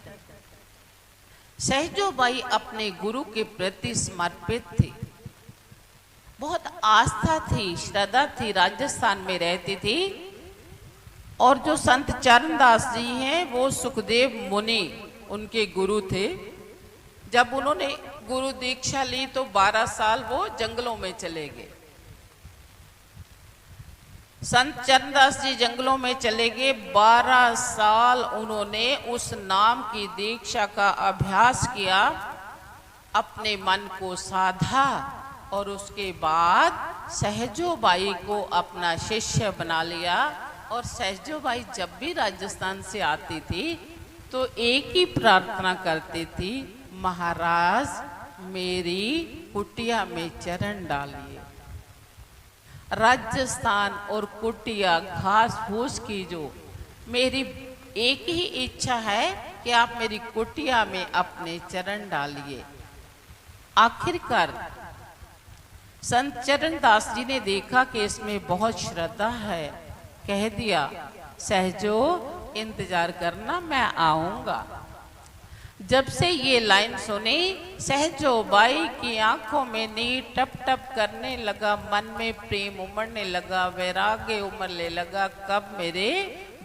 सहजो बाई अपने गुरु के प्रति समर्पित थी, बहुत आस्था थी, श्रद्धा थी, राजस्थान में रहती थी। और जो संत चरणदास जी हैं वो सुखदेव मुनि उनके गुरु थे। जब उन्होंने गुरु दीक्षा ली तो 12 साल वो जंगलों में चले गए। संत चरणदास जी जंगलों में चले गए, 12 साल उन्होंने उस नाम की दीक्षा का अभ्यास किया, अपने मन को साधा, और उसके बाद सहजो बाई को अपना शिष्य बना लिया। और सहजो बाई जब भी राजस्थान से आती थी तो एक ही प्रार्थना करती थी, महाराज मेरी कुटिया में चरण डालिए। राजस्थान और कुटिया घास फूस की जो मेरी एक ही इच्छा है कि आप मेरी कुटिया में अपने चरण डालिए। आखिरकार संत चरणदास जी ने देखा कि इसमें बहुत श्रद्धा है, कह दिया सहजो इंतजार करना, मैं आऊंगा। जब से ये लाइन सुनी, सहजो बाई की आंखों में नीर टप टप करने लगा, मन में प्रेम उमड़ने लगा, वैराग्य उमड़ने लगा, कब मेरे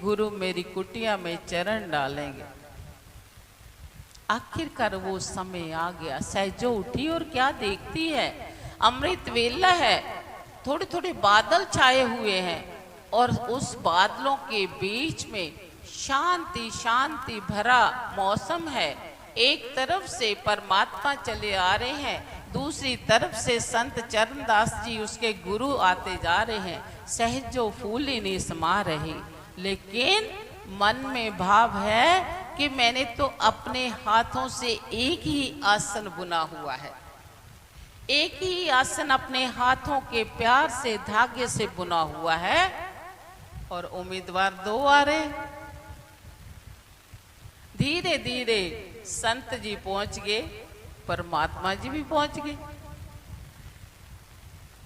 गुरु मेरी कुटिया में चरण डालेंगे। आखिरकार वो समय आ गया। सहजो उठी और क्या देखती है, अमृत वेला है, थोड़े थोड़े बादल छाए हुए हैं और उस बादलों के बीच में शांति शांति भरा मौसम है। एक तरफ से परमात्मा चले आ रहे हैं, दूसरी तरफ से संत चरणदास जी उसके गुरु आते जा रहे हैं। सहजो फूली नहीं समा रही, लेकिन मन में भाव है कि मैंने तो अपने हाथों से एक ही आसन बुना हुआ है, एक ही आसन अपने हाथों के प्यार से धागे से बुना हुआ है, और उम्मीदवार दो आ रहे। धीरे धीरे संत जी पहुंच गए, परमात्मा जी भी पहुंच गए।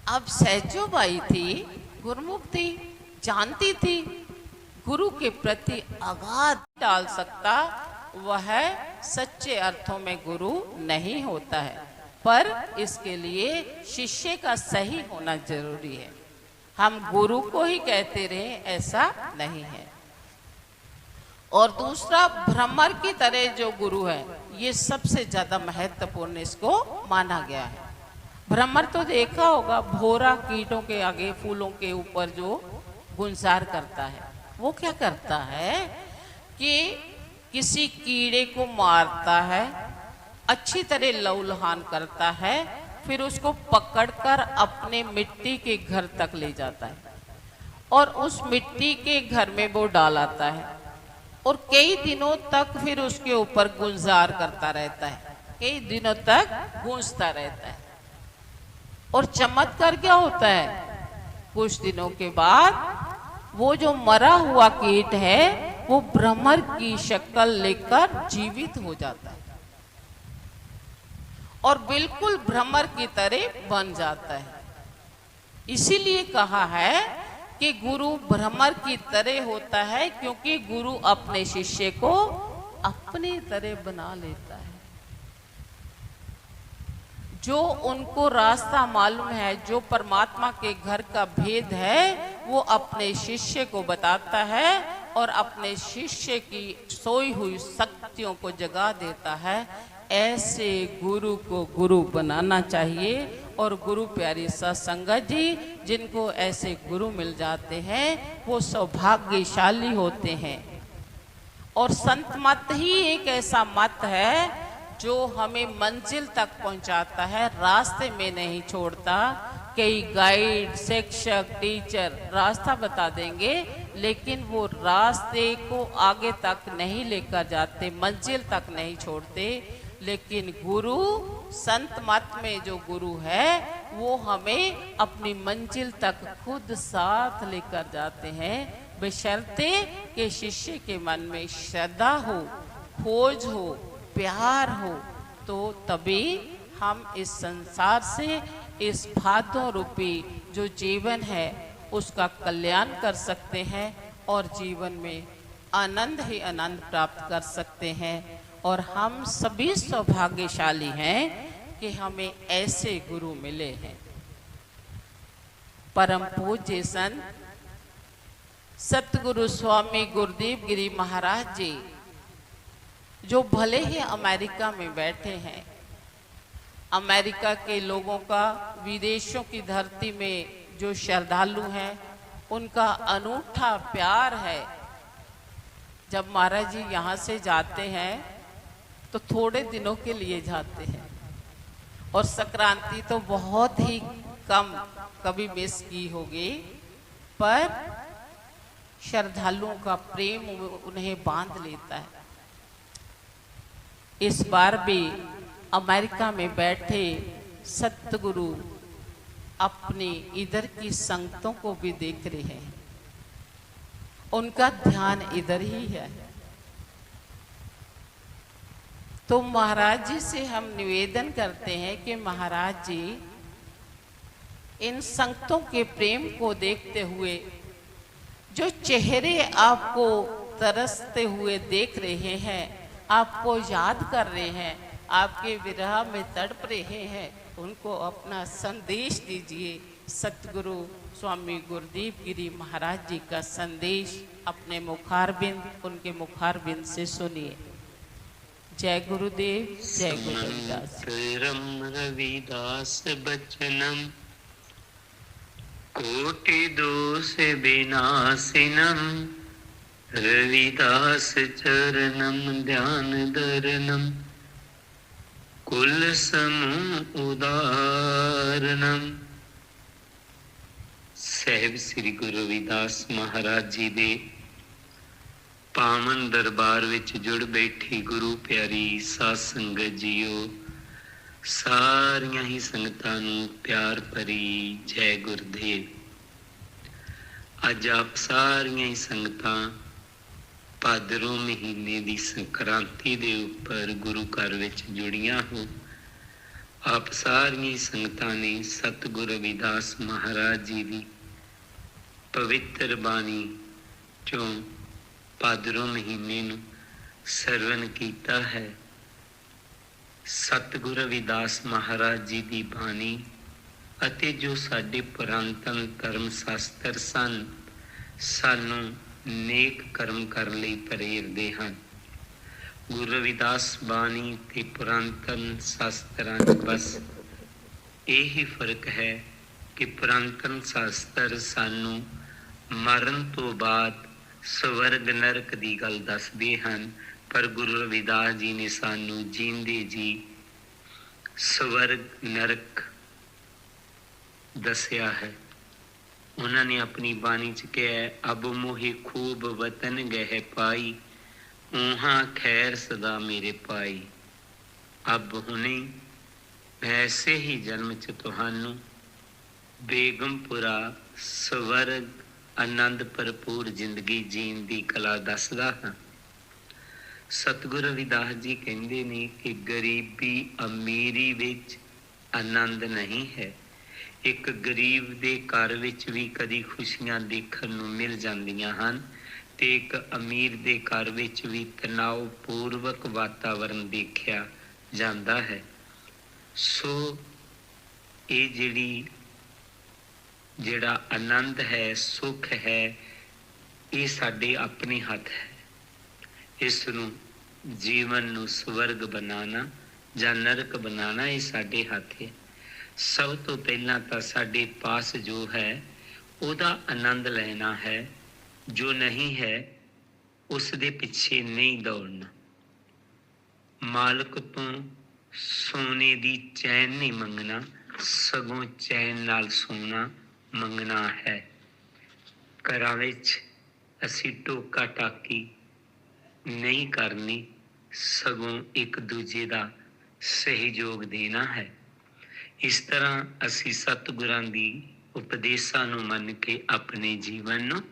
अब सहजो बाई थी, गुरुमुख थी, जानती थी गुरु के प्रति अगाध डाल सकता वह सच्चे अर्थों में गुरु नहीं होता है, पर इसके लिए शिष्य का सही होना जरूरी है। हम गुरु को ही कहते रहे ऐसा नहीं है। और दूसरा, भ्रमर की तरह जो गुरु है, ये सबसे ज्यादा महत्वपूर्ण इसको माना गया है। भ्रमर तो देखा होगा, भोरा कीटों के आगे फूलों के ऊपर जो गुंजार करता है, वो क्या करता है कि किसी कीड़े को मारता है, अच्छी तरह लहूलुहान करता है, फिर उसको पकड़कर अपने मिट्टी के घर तक ले जाता है और उस मिट्टी के घर में वो डालाता है और कई दिनों तक फिर उसके ऊपर गुंजार करता रहता है, कई दिनों तक गूंजता रहता है। और चमत्कार क्या होता है, कुछ दिनों के बाद वो जो मरा हुआ कीट है वो भ्रमर की शक्ल लेकर जीवित हो जाता है और बिल्कुल भ्रमर की तरह बन जाता है। इसीलिए कहा है कि गुरु भ्रमर की तरह होता है, क्योंकि गुरु अपने शिष्य को अपनी तरह बना लेता है। जो उनको रास्ता मालूम है, जो परमात्मा के घर का भेद है, वो अपने शिष्य को बताता है और अपने शिष्य की सोई हुई शक्तियों को जगा देता है। ऐसे गुरु को गुरु बनाना चाहिए। और गुरु प्यारी सत्संगत जी, जिनको ऐसे गुरु मिल जाते हैं वो सौभाग्यशाली होते हैं। और संत मत ही एक ऐसा मत है जो हमें मंजिल तक पहुंचाता है, रास्ते में नहीं छोड़ता। कई गाइड, शिक्षक, टीचर रास्ता बता देंगे, लेकिन वो रास्ते को आगे तक नहीं लेकर जाते, मंजिल तक नहीं छोड़ते। लेकिन गुरु, संत मत में जो गुरु है, वो हमें अपनी मंजिल तक खुद साथ लेकर जाते हैं, बशर्ते कि शिष्य के मन में श्रद्धा हो, खोज हो, प्यार हो, तो तभी हम इस संसार से, इस भादों रूपी जो जीवन है उसका कल्याण कर सकते हैं और जीवन में आनंद ही आनंद प्राप्त कर सकते हैं। और हम सभी सौभाग्यशाली हैं कि हमें ऐसे गुरु मिले हैं। परम पूज्य संत सतगुरु स्वामी गुरुदेव गिरी महाराज जी, जो भले ही अमेरिका में बैठे हैं, अमेरिका के लोगों का विदेशों की धरती में जो श्रद्धालु हैं उनका अनूठा प्यार है। जब महाराज जी यहाँ से जाते हैं तो थोड़े दिनों के लिए जाते हैं और संक्रांति तो बहुत ही कम कभी मिस की होगी, पर श्रद्धालुओं का प्रेम उन्हें बांध लेता है। इस बार भी अमेरिका में बैठे सतगुरु अपने इधर की संगतों को भी देख रहे हैं, उनका ध्यान इधर ही है। तो महाराज जी से हम निवेदन करते हैं कि महाराज जी, इन संगतों के प्रेम को देखते हुए जो चेहरे आपको तरसते हुए देख रहे हैं, आपको याद कर रहे हैं, आपके विरह में तड़प रहे हैं, उनको अपना संदेश दीजिए। सतगुरु स्वामी गुरुदेव गिरी महाराज जी का संदेश अपने मुखारबिंद, उनके मुखारबिंद से सुनिए। जय गुरुदेव, जय गुरु रविदास। समंतरम रविदास बचनम कोटि दोष विनाशिनम रविदास चरणम ध्यान धरनम कुल समूह उदाहरणम। ਸਾਹਿਬ ਸ੍ਰੀ ਗੁਰੂ ਰਵਿਦਾਸ ਮਹਾਰਾਜ ਜੀ ਦੇ ਪਾਵਨ ਦਰਬਾਰ ਵਿੱਚ ਜੁੜ ਬੈਠੀ ਗੁਰੂ ਪਿਆਰੀ ਸਾਧ ਸੰਗਤ ਜੀਓ, ਸਾਰੀਆਂ ਹੀ ਸੰਗਤਾਂ ਨੂੰ ਪਿਆਰ ਭਰੀ ਜੈ ਗੁਰਦੇਵ। ਅੱਜ ਆਪ ਸਾਰੀਆਂ ਹੀ ਸੰਗਤਾਂ ਭਾਦਰੋਂ ਮਹੀਨੇ ਦੀ ਸੰਕ੍ਰਾਂਤੀ ਦੇ ਉੱਪਰ ਗੁਰੂ ਘਰ ਵਿੱਚ ਜੁੜੀਆਂ ਹੋ। ਆਪ ਸਾਰੀਆਂ ਹੀ ਸੰਗਤਾਂ ਨੇ ਸਤਿਗੁਰੂ ਰਵਿਦਾਸ ਮਹਾਰਾਜ ਜੀ ਦੀ ਪਵਿੱਤਰ ਬਾਣੀ ਚੋਂ ਭਾਦਰੋਂ ਮਹੀਨੇ ਨੂੰ ਸਰਵਣ ਕੀਤਾ ਹੈ। ਸਤਿਗੁਰੂ ਰਵਿਦਾਸ ਮਹਾਰਾਜ ਜੀ ਦੀ ਬਾਣੀ ਅਤੇ ਜੋ ਸਾਡੇ ਪੁਰਾਤਨ ਧਰਮ ਸ਼ਾਸਤਰ ਸਨ, ਸਾਨੂੰ ਨੇਕ ਕਰਮ ਕਰਨ ਲਈ ਪ੍ਰੇਰਦੇ ਹਨ। ਗੁਰੂ ਰਵਿਦਾਸ ਬਾਣੀ ਤੇ ਪੁਰਾਤਨ ਸ਼ਾਸਤਰਾਂ 'ਚ ਬਸ ਇਹੀ ਫਰਕ ਹੈ ਕਿ ਪੁਰਾਤਨ ਸ਼ਾਸਤਰ ਸਾਨੂੰ ਮਰਨ ਤੋਂ ਬਾਅਦ ਸਵਰਗ ਨਰਕ ਦੀ ਗੱਲ ਦੱਸਦੇ ਹਨ, ਪਰ ਗੁਰੂ ਰਵਿਦਾਸ ਜੀ ਨੇ ਸਾਨੂੰ ਜੀਂਦੇ ਜੀ ਸਵਰਗ ਨਰਕ ਦੱਸਿਆ ਹੈ। ਉਹਨਾਂ ਨੇ ਆਪਣੀ ਬਾਣੀ 'ਚ ਕਿਹਾ, ਅਬ ਮੋਹਿ ਖੂਬ ਵਤਨ ਗਹਿ ਪਾਈ ਊਹਾਂ ਖੈਰ ਸਦਾ ਮੇਰੇ ਪਾਈ। ਅਬ ਹੁਣੇ ਐਸੇ ਹੀ ਜਨਮ 'ਚ ਤੁਹਾਨੂੰ ਬੇਗਮਪੁਰਾ ਸਵਰਗ ਆਨੰਦ ਭਰਪੂਰ ਜ਼ਿੰਦਗੀ ਜੀਣ ਦੀ ਕਲਾ ਦੱਸਦਾ ਹਾਂ। ਸਤਿਗੁਰੂ ਰਵਿਦਾਸ ਜੀ ਕਹਿੰਦੇ ਨੇ ਕਿ ਗਰੀਬੀ ਅਮੀਰੀ ਵਿੱਚ ਆਨੰਦ ਨਹੀਂ ਹੈ। ਇੱਕ ਗਰੀਬ ਦੇ ਘਰ ਵਿੱਚ ਵੀ ਕਦੀ ਖੁਸ਼ੀਆਂ ਦੇਖਣ ਨੂੰ ਮਿਲ ਜਾਂਦੀਆਂ ਹਨ ਤੇ ਇੱਕ ਅਮੀਰ ਦੇ ਘਰ ਵਿੱਚ ਵੀ ਤਣਾਅ ਪੂਰਵਕ ਵਾਤਾਵਰਨ ਦੇਖਿਆ ਜਾਂਦਾ ਹੈ। ਸੋ ਇਹ ਜਿਹੜਾ ਆਨੰਦ ਹੈ, ਸੁੱਖ ਹੈ, ਇਹ ਸਾਡੇ ਆਪਣੇ ਹੱਥ ਹੈ। ਇਸ ਨੂੰ ਜੀਵਨ ਨੂੰ ਸਵਰਗ ਬਣਾਉਣਾ ਜਾਂ ਨਰਕ ਬਣਾਉਣਾ ਇਹ ਸਾਡੇ ਹੱਥ ਹੈ। ਸਭ ਤੋਂ ਪਹਿਲਾਂ ਤਾਂ ਸਾਡੇ ਪਾਸ ਜੋ ਹੈ ਉਹਦਾ ਆਨੰਦ ਲੈਣਾ ਹੈ, ਜੋ ਨਹੀਂ ਹੈ ਉਸ ਦੇ ਪਿੱਛੇ ਨਹੀਂ ਦੌੜਨਾ। ਮਾਲਕ ਤੋਂ ਸੋਨੇ ਦੀ ਚੈਨ ਨਹੀਂ ਮੰਗਣਾ, ਸਗੋਂ ਚੈਨ ਨਾਲ ਸੋਨਾ ਮੰਗਣਾ ਹੈ। ਘਰਾਂ ਵਿੱਚ ਅਸੀਂ ਟੋਕਾ ਟਾਕੀ ਨਹੀਂ ਕਰਨੀ, ਸਗੋਂ ਇੱਕ ਦੂਜੇ ਦਾ ਸਹਿਯੋਗ ਦੇਣਾ ਹੈ। ਇਸ ਤਰ੍ਹਾਂ ਅਸੀਂ ਸਤਿਗੁਰਾਂ ਦੀ ਉਪਦੇਸ਼ਾਂ ਨੂੰ ਮੰਨ ਕੇ ਆਪਣੇ ਜੀਵਨ ਨੂੰ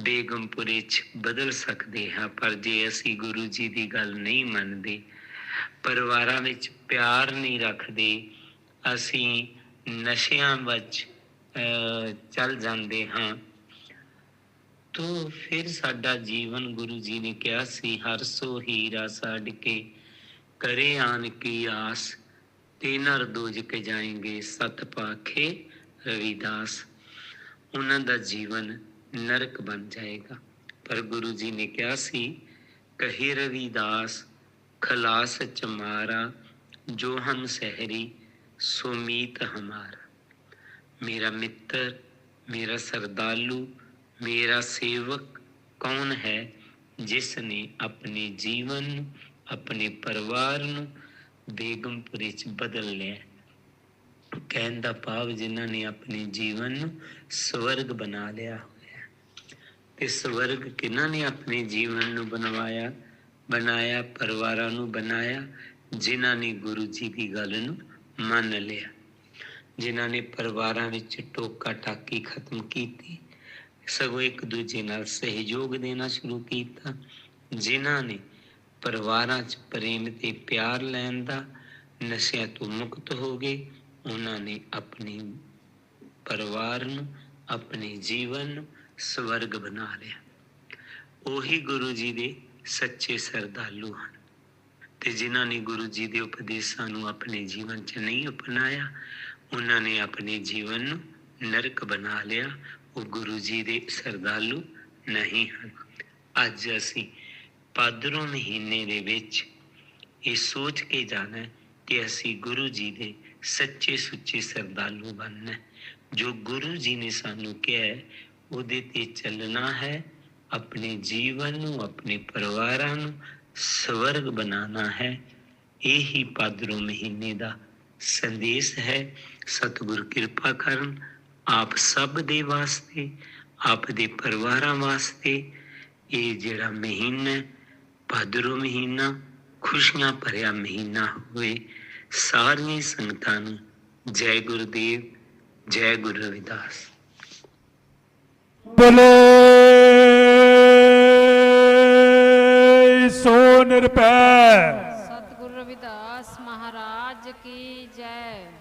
ਬੇਗਮਪੁਰੇ 'ਚ ਬਦਲ ਸਕਦੇ ਹਾਂ। ਪਰ ਜੇ ਅਸੀਂ ਗੁਰੂ ਜੀ ਦੀ ਗੱਲ ਨਹੀਂ ਮੰਨਦੇ, ਪਰਿਵਾਰਾਂ ਵਿੱਚ ਪਿਆਰ ਨਹੀਂ ਰੱਖਦੇ, ਅਸੀਂ ਨਸ਼ਿਆਂ ਵਿੱਚ ਚੱਲ ਜਾਂਦੇ ਹਾਂ, ਤੋ ਫਿਰ ਸਾਡਾ ਜੀਵਨ, ਗੁਰੂ ਜੀ ਨੇ ਕਿਹਾ ਸੀ, ਹਰ ਸੋ ਹੀਰਾ ਛੱਡ ਕੇ ਕਰੇ ਆਨ ਕੀ ਆਸ ਤੇ ਨਰ ਦੋਜ ਕੇ ਜਾਏਂਗੇ ਸਤ ਪਾਖੇ ਰਵਿਦਾਸ। ਉਹਨਾਂ ਦਾ ਜੀਵਨ ਨਰਕ ਬਣ ਜਾਏਗਾ। ਪਰ ਗੁਰੂ ਜੀ ਨੇ ਕਿਹਾ ਸੀ, ਕਹੇ ਰਵਿਦਾਸ ਖਲਾਸ ਚਮਾਰਾ ਜੋ ਹਮ ਸਹਿਰੀ ਸੋ ਮੀਤ ਹਮਾਰਾ। ਮੇਰਾ ਮਿੱਤਰ, ਮੇਰਾ ਸਰਦਾਲੂ, ਮੇਰਾ ਸੇਵਕ ਕੌਣ ਹੈ ਜਿਸ ਨੇ ਆਪਣੇ ਜੀਵਨ ਨੂੰ, ਆਪਣੇ ਪਰਿਵਾਰ ਨੂੰ ਬੇਗਮਪੁਰੇ 'ਚ ਬਦਲ ਲਿਆ। ਕਹਿਣ ਦਾ ਭਾਵ ਜਿਨ੍ਹਾਂ ਨੇ ਆਪਣੇ ਜੀਵਨ ਨੂੰ ਸਵਰਗ ਬਣਾ ਲਿਆ ਹੋਇਆ। ਤੇ ਸਵਰਗ ਕਿਹਨਾਂ ਨੇ ਆਪਣੇ ਜੀਵਨ ਨੂੰ ਬਣਾਇਆ, ਪਰਿਵਾਰਾਂ ਨੂੰ ਬਣਾਇਆ, ਜਿਨ੍ਹਾਂ ਨੇ ਗੁਰੂ ਜੀ ਦੀ ਗੱਲ ਨੂੰ ਮੰਨ ਲਿਆ, ਜਿਨ੍ਹਾਂ ਨੇ ਪਰਿਵਾਰਾਂ ਵਿੱਚ ਟੋਕਾ ਟਾਕੀ ਖਤਮ ਕੀਤੀ, ਸਗੋਂ ਇੱਕ ਦੂਜੇ ਨਾਲ ਸਹਿਯੋਗ ਦੇਣਾ ਸ਼ੁਰੂ ਕੀਤਾ, ਜਿਨ੍ਹਾਂ ਨੇ ਪਰਿਵਾਰਾਂ 'ਚ ਪ੍ਰੇਮ ਤੇ ਪਿਆਰ ਲੈਣ ਦਾ, ਨਸ਼ਿਆਂ ਤੋਂ ਮੁਕਤ ਹੋ ਗਏ। ਉਹਨਾਂ ਨੇ ਆਪਣੇ ਪਰਿਵਾਰ ਨੂੰ, ਆਪਣੇ ਜੀਵਨ ਨੂੰ ਸਵਰਗ ਬਣਾ ਲਿਆ। ਉਹੀ ਗੁਰੂ ਜੀ ਦੇ ਸੱਚੇ ਸਰਦਾਲੂ ਹਨ। ਤੇ ਜਿਨ੍ਹਾਂ ਨੇ ਗੁਰੂ ਜੀ ਦੇ ਉਪਦੇਸ਼ਾਂ ਨੂੰ ਆਪਣੇ ਜੀਵਨ 'ਚ ਨਹੀਂ ਅਪਣਾਇਆ, ਉਹਨਾਂ ਨੇ ਆਪਣੇ ਜੀਵਨ ਨੂੰ ਨਰਕ ਬਣਾ ਲਿਆ। ਉਹ ਗੁਰੂ ਜੀ ਦੇ ਸਰਦਾਲੂ ਨਹੀਂ ਹਨ। ਅੱਜ ਅਸੀਂ ਭਾਦਰੋਂ ਮਹੀਨੇ ਦੇ ਵਿੱਚ ਇਹ ਸੋਚ ਕੇ ਜਾਣਾ ਹੈ ਕਿ ਅਸੀਂ ਗੁਰੂ ਜੀ ਦੇ ਸੱਚੇ ਸੁੱਚੇ ਸਰਦਾਲੂ ਬਣਨਾ ਹੈ। ਜੋ ਗੁਰੂ ਜੀ ਨੇ ਸਾਨੂੰ ਕਿਹਾ ਹੈ ਉਹਦੇ ਤੇ ਚੱਲਣਾ ਹੈ। ਆਪਣੇ ਜੀਵਨ ਨੂੰ, ਆਪਣੇ ਪਰਿਵਾਰਾਂ ਨੂੰ ਸਵਰਗ ਬਣਾਉਣਾ ਹੈ। ਇਹੀ ਭਾਦਰੋਂ ਮਹੀਨੇ ਦਾ ਸੰਦੇਸ਼ ਹੈ। ਸਤਿਗੁਰ ਕਿਰਪਾ ਕਰਨ ਆਪ ਸਭ ਦੇ ਵਾਸਤੇ, ਆਪ ਦੇ ਪਰਿਵਾਰਾਂ ਵਾਸਤੇ। ਇਹ ਜਿਹੜਾ ਮਹੀਨਾ ਭਾਦਰੋਂ ਮਹੀਨਾ ਖੁਸ਼ੀਆਂ ਭਰਿਆ ਮਹੀਨਾ ਹੋਵੇ। ਸਾਰੀਆਂ ਸੰਗਤਾਂ ਨੂੰ ਜੈ ਗੁਰਦੇਵ, ਜੈ ਗੁਰੂ ਰਵਿਦਾਸ। बोले सो निरभै। सतगुरु रविदास महाराज की जय।